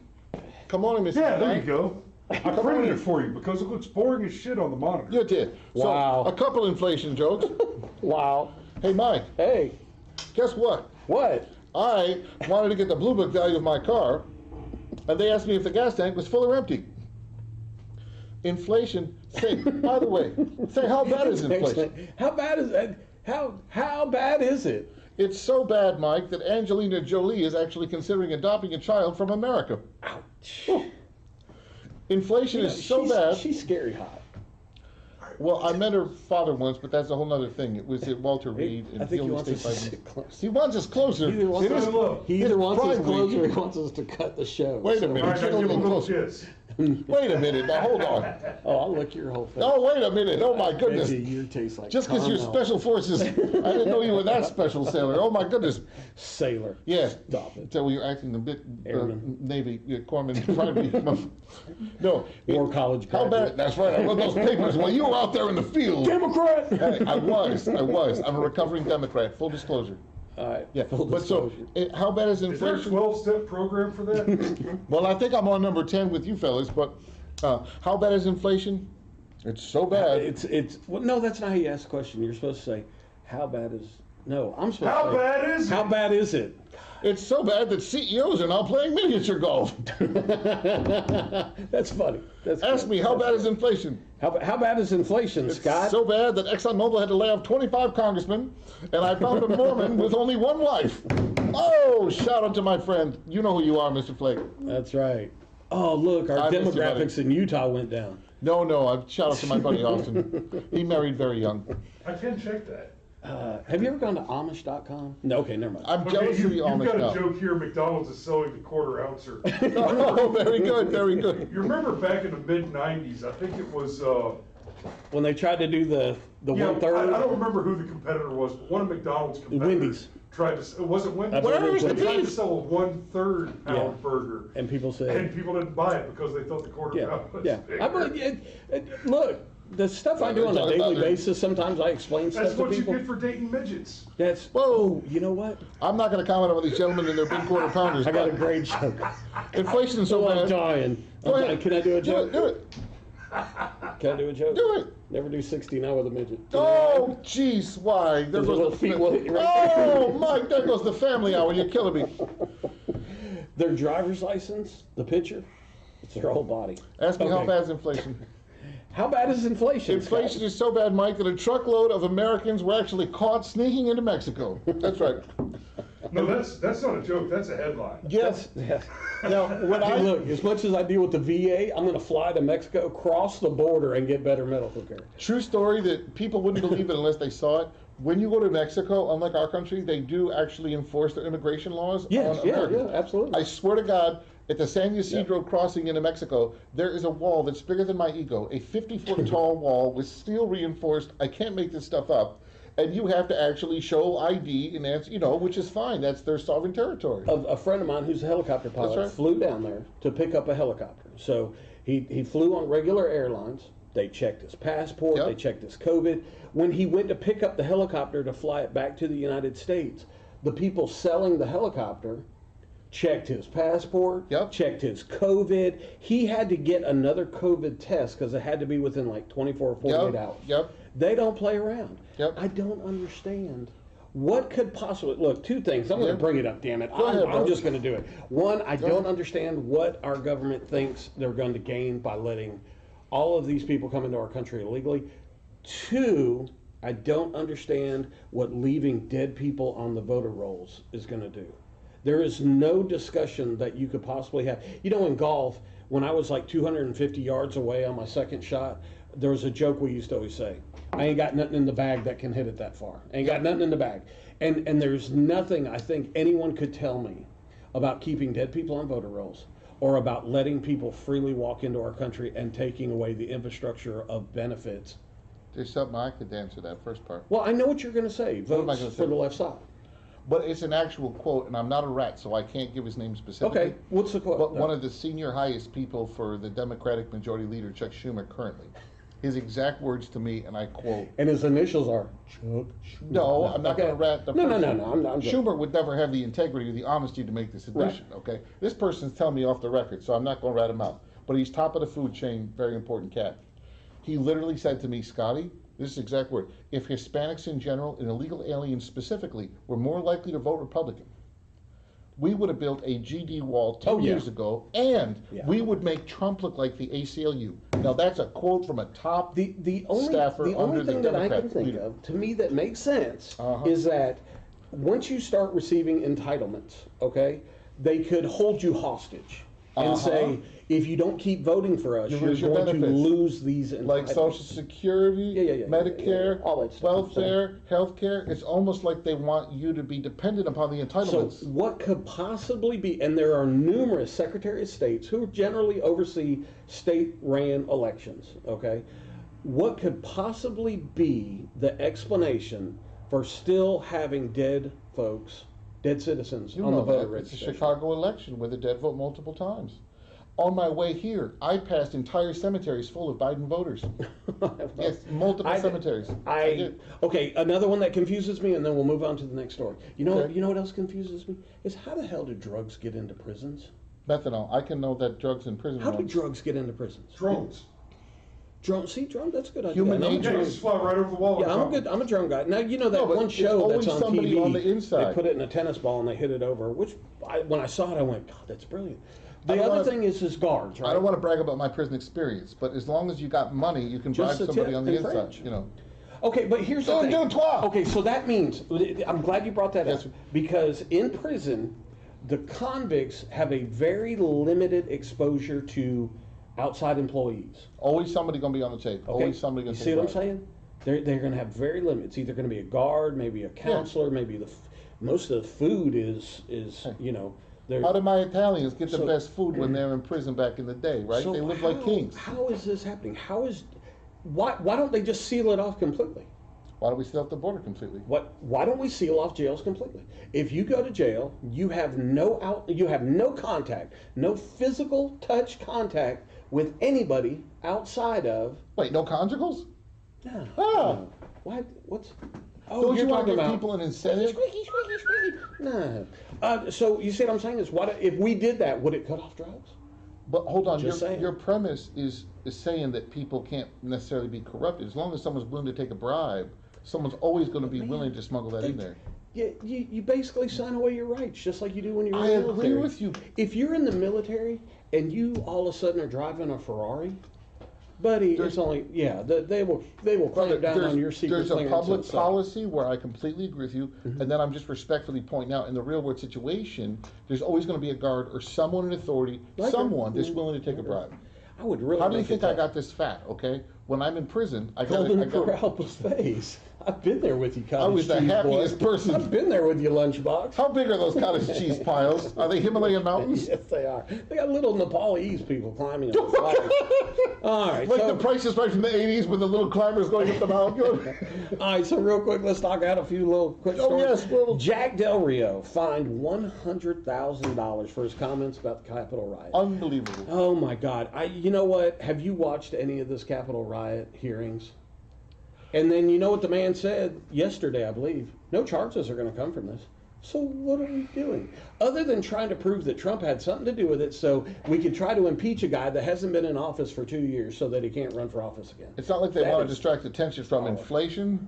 Come on in, Mr. Yeah, the there you Giant. go. I printed it for you because it looks boring as shit on the monitor. You did. Wow. So, a couple inflation jokes. Wow. Hey, Mike, Hey, guess what? what? I wanted to get the Blue Book value of my car, and they asked me if the gas tank was full or empty. Inflation. Say, by the way, say how bad is inflation? How bad is that? How bad is it? It's so bad, Mike, that Angelina Jolie is actually considering adopting a child from America. Ouch. Inflation is so bad. She's scary hot. Well, I met her father once, but that's a whole other thing. It was at Walter Reed, I and think he only wants us stayed to 5 sit minutes. close. He wants us closer. He either wants It us, is- he either it's wants us Pride close Week. or he wants us to cut the show. Wait a So- minute. All right, Get now a give him a little little closer. kiss. Wait a minute. Now, hold on. Oh, I'll lick your whole face. Oh, wait a minute. Oh, my goodness. Maybe your tastes like Just because you're caramel. special forces, I didn't know you were that special, sailor. Oh, my goodness. Sailor. Yes. Stop it. So you're acting a bit Airman. Navy, corpsman, trying to be. No. War college How graduate. bad? That's right. I read those papers when you were out there in the field. Democrat! Hey, I was. I'm a recovering Democrat, full disclosure. All right. Yeah, Full but so, disclosure. how bad is Is there a inflation? 12-step program for that? Well, I think I'm on number 10 with you fellas, but how bad is inflation? It's so bad. It's well, no, that's not how you ask the question. You're supposed to say, how bad is, no, I'm supposed How to say, bad is it? how bad is it? It's so bad that CEOs are now playing miniature golf. That's funny. That's Ask me, how bad is inflation? How bad is inflation, Scott? So bad that ExxonMobil had to lay off 25 congressmen, and I found a Mormon with only one wife. Oh, shout out to my friend. You know who you are, Mr. Flake. That's right. Oh, look, our I miss you, demographics in Utah went down. No, I shout out to my buddy Austin. He married very young. I can check that. Have you ever gone to Amish.com? No, okay, never mind. I'm jealous of the you've Amish got now. a joke here. McDonald's is selling the quarter ouncer. Oh, very good, very good. You remember back in the mid-'90s, I think it was, When they tried to do the yeah, I 1/3, don't remember who the competitor was, but one of McDonald's competitors Wendy's. tried to, it wasn't Wendy's. Where is the They tried to beef? sell a 1/3 pound Yeah. burger. and people said, And people didn't buy it because they thought the quarter yeah, pound was yeah. bigger. Look, the stuff I do on a Talk about daily it. basis, sometimes I explain That's stuff to what you people. get for dating midgets. That's, Whoa. you know what? I'm not going to comment on these gentlemen and their big quarter pounders. I got a but great joke. inflation is so Oh, I'm bad. dying. Go I'm ahead. dying. Can I do a joke? Do it. Can I do a joke? Do it. Never do 60 now with a midget. Oh, jeez, why? There Those little goes feet the will hit you right Oh, Mike, there goes the family hour. You're killing me. Their driver's license, the picture, it's their whole body. Ask me how Okay. bad is inflation. How bad is inflation? Inflation Scott? is so bad, Mike, that a truckload of Americans were actually caught sneaking into Mexico. That's right. No, that's not a joke. That's a headline. Yes. Yeah. Now, when Hey, I look, as much as I deal with the VA, I'm going to fly to Mexico, cross the border, and get better medical care. true story that people wouldn't believe it unless they saw it. When you go to Mexico, unlike our country, they do actually enforce their immigration laws Yes, on yeah, Americans. yeah, absolutely. I swear to God, at the San Ysidro crossing into Mexico, there is a wall that's bigger than my ego, a 50-foot tall wall with steel reinforced. I can't make this stuff up. And you have to actually show ID and answer, which is fine. That's their sovereign territory. A friend of mine who's a helicopter pilot right. flew down there to pick up a helicopter. So he flew on regular airlines. They checked his passport. Yep. They checked his COVID. When he went to pick up the helicopter to fly it back to the United States, the people selling the helicopter checked his passport, Yep. checked his COVID. He had to get another COVID test because it had to be within like 24 or 48 hours. Yep. They don't play around. Yep. I don't understand. What could possibly, look, two things. I'm going Yeah. to bring it up, damn it. Go ahead, bro. I'm just going to do it. One, I don't ahead. understand what our government thinks they're going to gain by letting all of these people come into our country illegally. Two, I don't understand what leaving dead people on the voter rolls is going to do. There is no discussion that you could possibly have. In golf, when I was like 250 yards away on my second shot, there was a joke we used to always say, I ain't got nothing in the bag that can hit it that far. I ain't got nothing in the bag. And there's nothing I think anyone could tell me about keeping dead people on voter rolls or about letting people freely walk into our country and taking away the infrastructure of benefits. There's something I could answer that first part. Well, I know what you're going to say. am I Votes gonna say? for the left side. But it's an actual quote, and I'm not a rat, so I can't give his name specifically. Okay, what's the quote? But one of the senior highest people for the Democratic Majority Leader, Chuck Schumer, currently, his exact words to me, and I quote, And his initials are Chuck. no, I'm not Okay. going to rat the No, person. I'm not. Schumer would never have the integrity or the honesty to make this admission, okay? This person's telling me off the record, so I'm not going to rat him out. But he's top of the food chain, very important cat. He literally said to me, Scotty, this is the exact word, if Hispanics in general and illegal aliens specifically were more likely to vote Republican, we would have built a GD wall 10 years ago, and we would make Trump look like the ACLU. Now that's a quote from a top The only staffer the under only thing the that I Democrat can think leader. of, to me, that makes sense Uh-huh. is that once you start receiving entitlements, okay, they could hold you hostage. and say, if you don't keep voting for us, you're lose your going to benefits. lose these Like entitlements. Social Security, Medicare, all that stuff. welfare, health care. It's almost like they want you to be dependent upon the So entitlements. what could possibly be, and there are numerous Secretary of States who generally oversee state-ran elections, okay? What could possibly be the explanation for still having dead folks, dead citizens on the voter It's the registration? Chicago election where the dead vote multiple times. On my way here, I passed entire cemeteries full of Biden voters. Yes, multiple cemeteries. I did. Okay, another one that confuses me, and then we'll move on to the next story. You know, Okay. you know what else confuses me? Is how the hell do drugs get into prisons? Methanol. I can know that drugs in prison. How do runs. drugs get into prisons? Drones. Drone, see, drone, that's a good idea. Human I'm a nature. Yeah, drone- you just fly right over the wall. and Yeah, I'm a drop good. it. I'm a drone guy. Now you know that No, but one it's show that's always on somebody TV. on the inside. They put it in a tennis ball and they hit it over. Which, when I saw it, I went, God, that's brilliant. I The don't other wanna- thing is guards, right? I don't want to brag about my prison experience, but as long as you got money, you can Just bribe a somebody tip on the in inside. French. You know. Okay, but here's the Don't thing. do toi. Okay, so that means I'm glad you brought that Yes. up because in prison, the convicts have a very limited exposure to outside employees. Always somebody going to be on the tape. Okay, Always somebody you going to see what I'm saying? They're going to have very limited. It's either going to be a guard, maybe a counselor, maybe most of the food is you know. How did my Italians get the So- best food when they were in prison back in the day, right? So they lived like kings. How is this happening? Why don't they just seal it off completely? Why do we seal off the border completely? Why don't we seal off jails completely? If you go to jail, you have no contact, no physical touch contact with anybody outside of. Wait, no conjugals? No. Ah. No. What? What's? Oh, Don't you're you want to talking give about people an incentive? squeaky, squeaky, squeaky. No. So you see what I'm saying is, if we did that, would it cut off drugs? But hold on, Just saying. your premise is saying that people can't necessarily be corrupted. As long as someone's willing to take a bribe, someone's always going to be willing to smuggle that in there. You basically sign away your rights, just like you do when you're I in the military. agree with you. If you're in the military and you all of a sudden are driving a Ferrari, buddy, it's only they will clamp down on your secret There's a clearance public and stuff. policy where I completely agree with you, and then I'm just respectfully pointing out in the real world situation, there's always going to be a guard or someone in authority, someone that's willing to take a bribe. I would really. How do you make think it I tough. got this fat? Okay, when I'm in prison, I got. Golden Corral buffets. I've been there with you, cottage I was the cheese happiest boy. person. I've been there with you, lunchbox. How big are those cottage cheese piles? Are they Himalayan mountains? Yes, they are. They got little Nepalese people climbing up the flags. All right, Like so, the Price is Right from the '80s with the little climbers going up the mountain. all right, so real quick, let's knock out a few little quick Oh, stories. yes, well- Jack Del Rio fined $100,000 for his comments about the Capitol riot. Unbelievable. Oh my God! You know what? Have you watched any of this Capitol riot hearings? And then you know what the man said yesterday, I believe. No charges are going to come from this. So what are we doing? Other than trying to prove that Trump had something to do with it so we could try to impeach a guy that hasn't been in office for 2 years so that he can't run for office again. It's not like they That want to is- distract attention from inflation,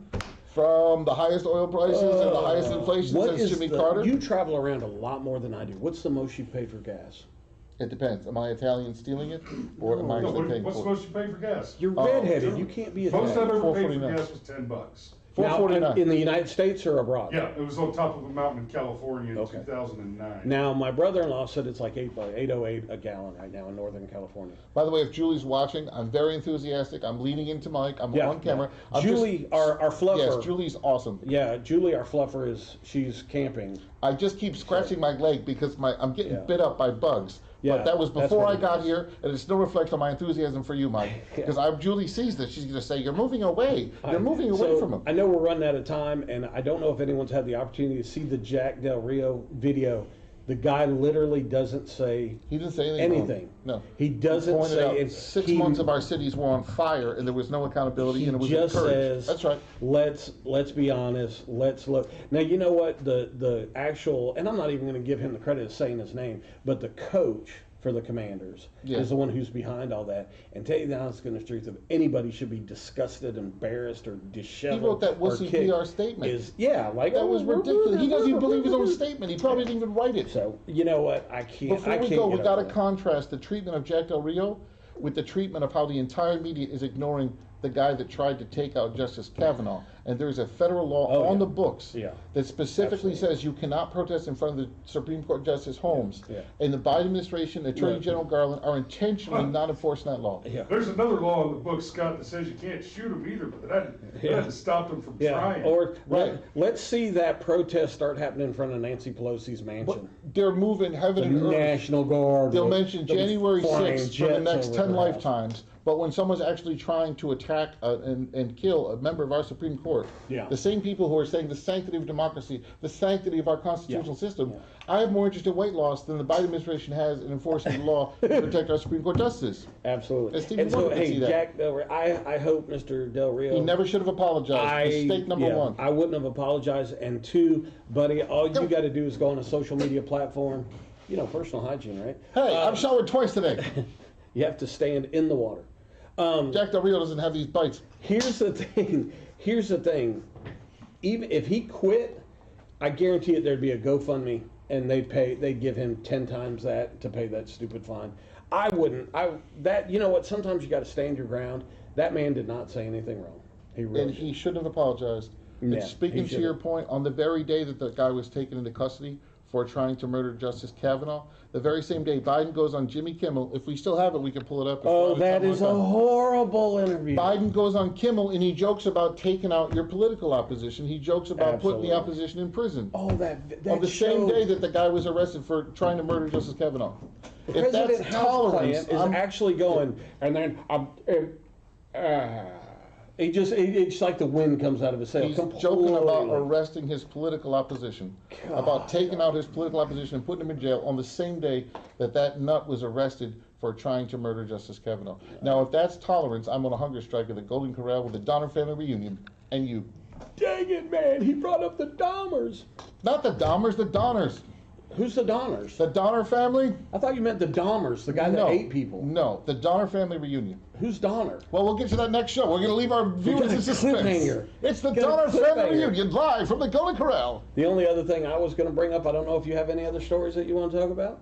from the highest oil prices and the highest inflation What since is Jimmy the- Carter. You travel around a lot more than I do. What's the most you pay for gas? It depends. Am I Italian stealing it, or am I No, actually paying what's for it? supposed to pay for gas? You're redheaded. You can't be a Most I've ever paid for $4.49. gas was $10. Now, $4.49. in the United States or abroad? Yeah, it was on top of a mountain in California in Okay. 2009. Now, my brother-in-law said it's like $8.08 a gallon right now in Northern California. By the way, if Julie's watching, I'm very enthusiastic. I'm leaning into Mike. I'm on camera. I'm Julie, just- our fluffer. Yes, Julie's awesome. Yeah, Julie, our fluffer she's camping. I just keep scratching my leg because I'm getting Yeah. bit up by bugs. Yeah, But that was that's before what I it got is. here, and it's no reflection on my enthusiasm for you, Mike. Because Julie sees this, she's going to say, "You're moving away. You're moving away So, from him." I know we're running out of time, and I don't know if anyone's had the opportunity to see the Jack Del Rio video. The guy literally doesn't say He didn't say anything. wrong. anything. No. He doesn't Pointed say out it. 6 He- months of our cities were on fire, and there was no accountability, He and it was just encouraged. says, That's right. Let's be honest. Let's look. Now you know what the actual, and I'm not even going to give him the credit of saying his name, but the coach for the Commanders Yeah. is the one who's behind all that. And tell you the honest goodness truth, if anybody should be disgusted, embarrassed, or disheveled, He wrote that or wussy kicked, PR statement. like That was ridiculous. He doesn't even believe his own statement. statement. He probably didn't even write it. So you know what? I can't. Before I we can't go, we get got to over that. contrast the treatment of Jack Del Rio with the treatment of how the entire media is ignoring the guy that tried to take out Justice Kavanaugh. And there's a federal law on the books that specifically says you cannot protest in front of the Supreme Court Justice Holmes. And the Biden administration, Attorney General Garland, are intentionally not enforcing that law. There's another law in the book, Scott, that says you can't shoot them either, but that hasn't stopped them from trying. Or let's see that protest start happening in front of Nancy Pelosi's mansion. But they're moving heaven and earth. National Guard. They'll mention January 6th for the next 10 lifetimes. But when someone's actually trying to attack and kill a member of our Supreme Court, the same people who are saying the sanctity of democracy, the sanctity of our constitutional system, I have more interest in weight loss than the Biden administration has in enforcing the law to protect our Supreme Court justices. Absolutely. And so, hey, Jack Del Rio, I hope Mr. Del Rio. He never should have apologized. Mistake number one. I wouldn't have apologized. And two, buddy, all you got to do is go on a social media platform. You know, personal hygiene, right? Hey, I've showered twice today. You have to stand in the water. Jack Del Rio doesn't have these bites. Here's the thing. Even if he quit, I guarantee it there'd be a GoFundMe, and they'd give him 10 times that to pay that stupid fine. I wouldn't. You know what? Sometimes you got to stand your ground. That man did not say anything wrong. He shouldn't have apologized. And speaking to your point, on the very day that the guy was taken into custody for trying to murder Justice Kavanaugh, the very same day Biden goes on Jimmy Kimmel. If we still have it, we can pull it up. Oh, that is a horrible interview. Biden goes on Kimmel and he jokes about taking out your political opposition. He jokes about putting the opposition in prison. Oh, that on the same day that the guy was arrested for trying to murder Justice Kavanaugh. If that's tolerance, is actually going, and then it's like the wind comes out of his sail. He's joking about arresting his political opposition, about taking out his political opposition and putting him in jail on the same day that nut was arrested for trying to murder Justice Kavanaugh. Now, if that's tolerance, I'm on a hunger strike at the Golden Corral with the Donner family reunion, and you. Dang it, man! He brought up the Dahmers. Not the Dahmers, the Donners. Who's the Donners? The Donner family? I thought you meant the Dahmers, the guy that ate people. No, the Donner family reunion. Who's Donner? Well, we'll get to that next show. We're going to leave our viewers in suspense. It's the Donner family reunion live from the Golden Corral. The only other thing I was going to bring up, I don't know if you have any other stories that you want to talk about.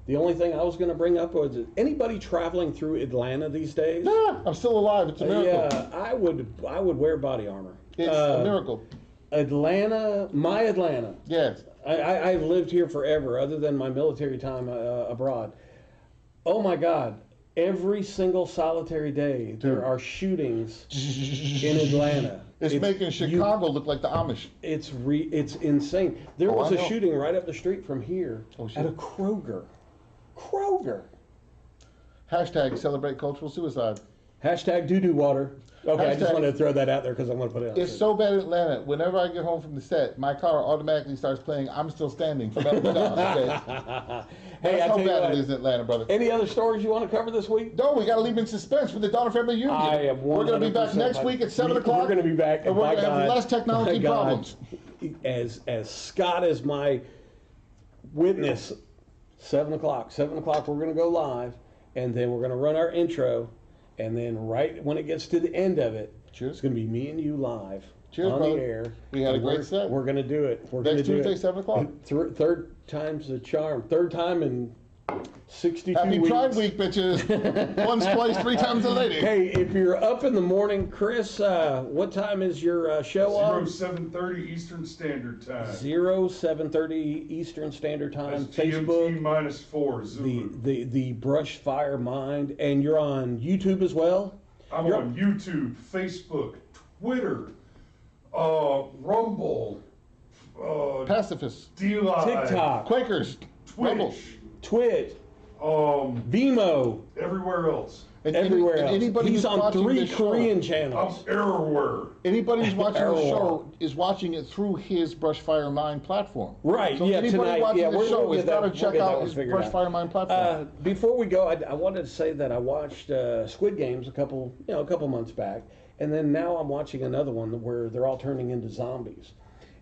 The only thing I was going to bring up was anybody traveling through Atlanta these days? Nah, I'm still alive. It's a miracle. Yeah, I would wear body armor. It's a miracle. Atlanta, my Atlanta. Yes. I've lived here forever, other than my military time abroad. Oh my God. Every single solitary day, there are shootings in Atlanta. It's making Chicago look like the Amish. It's insane. There was a shooting right up the street from here at a Kroger. Hashtag celebrate cultural suicide. Hashtag doo-doo water. Okay, I just wanted to throw that out there because I want to put it out. It's so bad in Atlanta. Whenever I get home from the set, my car automatically starts playing "I'm Still Standing" from Elton John. Okay. Hey, that's how bad it is in Atlanta, brother. Any other stories you want to cover this week? No, we got to leave in suspense for the Donner family reunion. I am 100%. We're going to be back next week at 7 o'clock. We're going to be back, and we're going to have less technology problems. As Scott is my witness, 7 o'clock. 7 o'clock, we're going to go live, and then we're going to run our intro. And then right when it gets to the end of it, it's going to be me and you live on the air. We had a great set. We're going to do it. Next Tuesday, 7 o'clock. Third time's the charm. Third time in 62 Happy weeks. Pride Week, bitches. Once, twice, 3 times a lady. Hey, if you're up in the morning, Chris, what time is your show on? 07:30 Eastern Standard Time. 07:30 Eastern Standard Time. That's Facebook. TMT -4. Zulu. The Brush Fire Mind. And you're on YouTube as well? I'm on YouTube, Facebook, Twitter, Rumble, Pacifists, D-Live, TikTok, Quakers, Twitch, Vimeo, everywhere else. Everywhere else. He's on 3 Korean channels. I'm everywhere. Anybody who's watching the show is watching it through his Brushfire Mind platform. Right, so anybody tonight, watching the show has got to check out his figured Brushfire Mind platform. Before we go, I wanted to say that I watched Squid Games a couple months back, and then now I'm watching another one where they're all turning into zombies.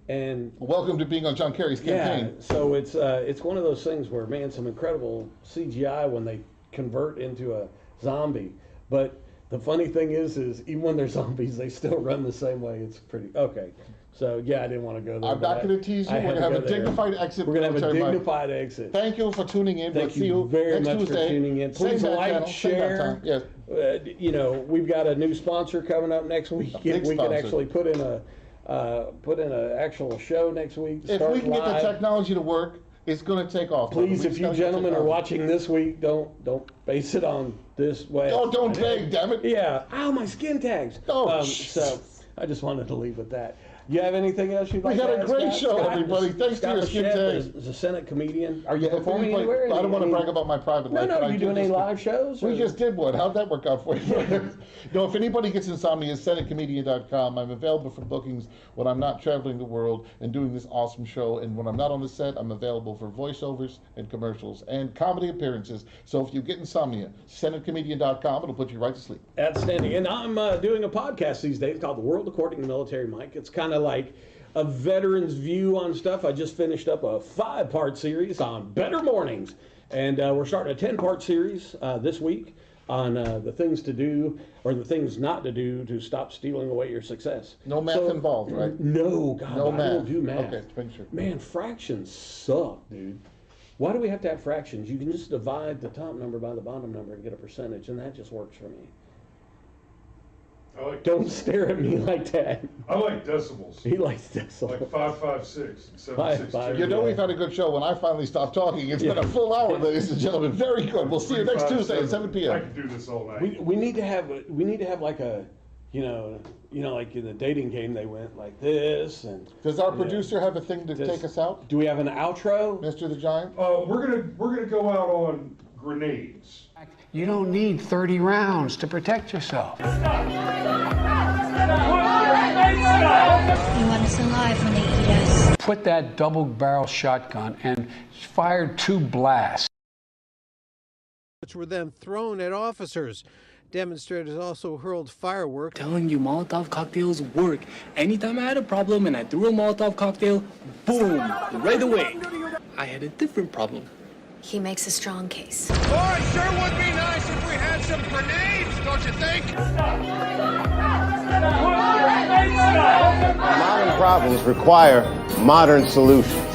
And welcome to being on John Kerry's campaign. Yeah, so it's one of those things where, man, some incredible CGI when they convert into a zombie. But the funny thing is even when they're zombies, they still run the same way. It's pretty okay. So yeah, I didn't want to go there. I'm not going to tease you. We're going to have a dignified exit. We're going to have a dignified exit. Thank you for tuning in. Thank you very much for tuning in. Please like, share, you know, we've got a new sponsor coming up next week. We can actually put in an actual show next week. If we can get the technology to work, it's going to take off. Please, if you gentlemen are watching this week, don't base it on this way. Oh, don't beg, damn it. Yeah. Ow, my skin tags. Oh, so I just wanted to leave with that. You have anything else you'd like to add? We had a great show, everybody. Thanks to your skin tags. Is a Senate comedian. Are you performing anywhere? I don't want to brag about my private life. No, are you doing any live shows? We just did one. How'd that work out for you? No, if anybody gets insomnia, senatecomedian.com. I'm available for bookings when I'm not traveling the world and doing this awesome show. And when I'm not on the set, I'm available for voiceovers and commercials and comedy appearances. So if you get insomnia, senatecomedian.com. It'll put you right to sleep. Outstanding. And I'm doing a podcast these days called The World According to Military Mike. It's kind of like a veteran's view on stuff. I just finished up a 5-part series on better mornings. And we're starting a 10-part series this week on the things to do or the things not to do to stop stealing away your success. No math involved, right? No, God, no I math. don't do math. Okay, make sure. Man, fractions suck, dude. Why do we have to have fractions? You can just divide the top number by the bottom number and get a percentage, and that just works for me. Don't stare at me like that. I like decimals. He likes decimals. Like 556 and 762. You know we've had a good show. When I finally stopped talking, it's been a full hour, ladies and gentlemen. Very good. We'll see you next Tuesday at 7 p.m. I can do this all night. We need to have like a, you know, like in the dating game they went like this and. Does our producer have a thing to take us out? Do we have an outro, Mr. the Giant? We're gonna go out on grenades. You don't need 30 rounds to protect yourself. You want us alive when they eat us. Put that double-barrel shotgun and fire 2 blasts. Which were then thrown at officers. Demonstrators also hurled fireworks. Telling you Molotov cocktails work. Anytime I had a problem and I threw a Molotov cocktail, boom, right away. I had a different problem. He makes a strong case. Boy, it sure would be nice if we had some grenades, don't you think? Modern problems require modern solutions.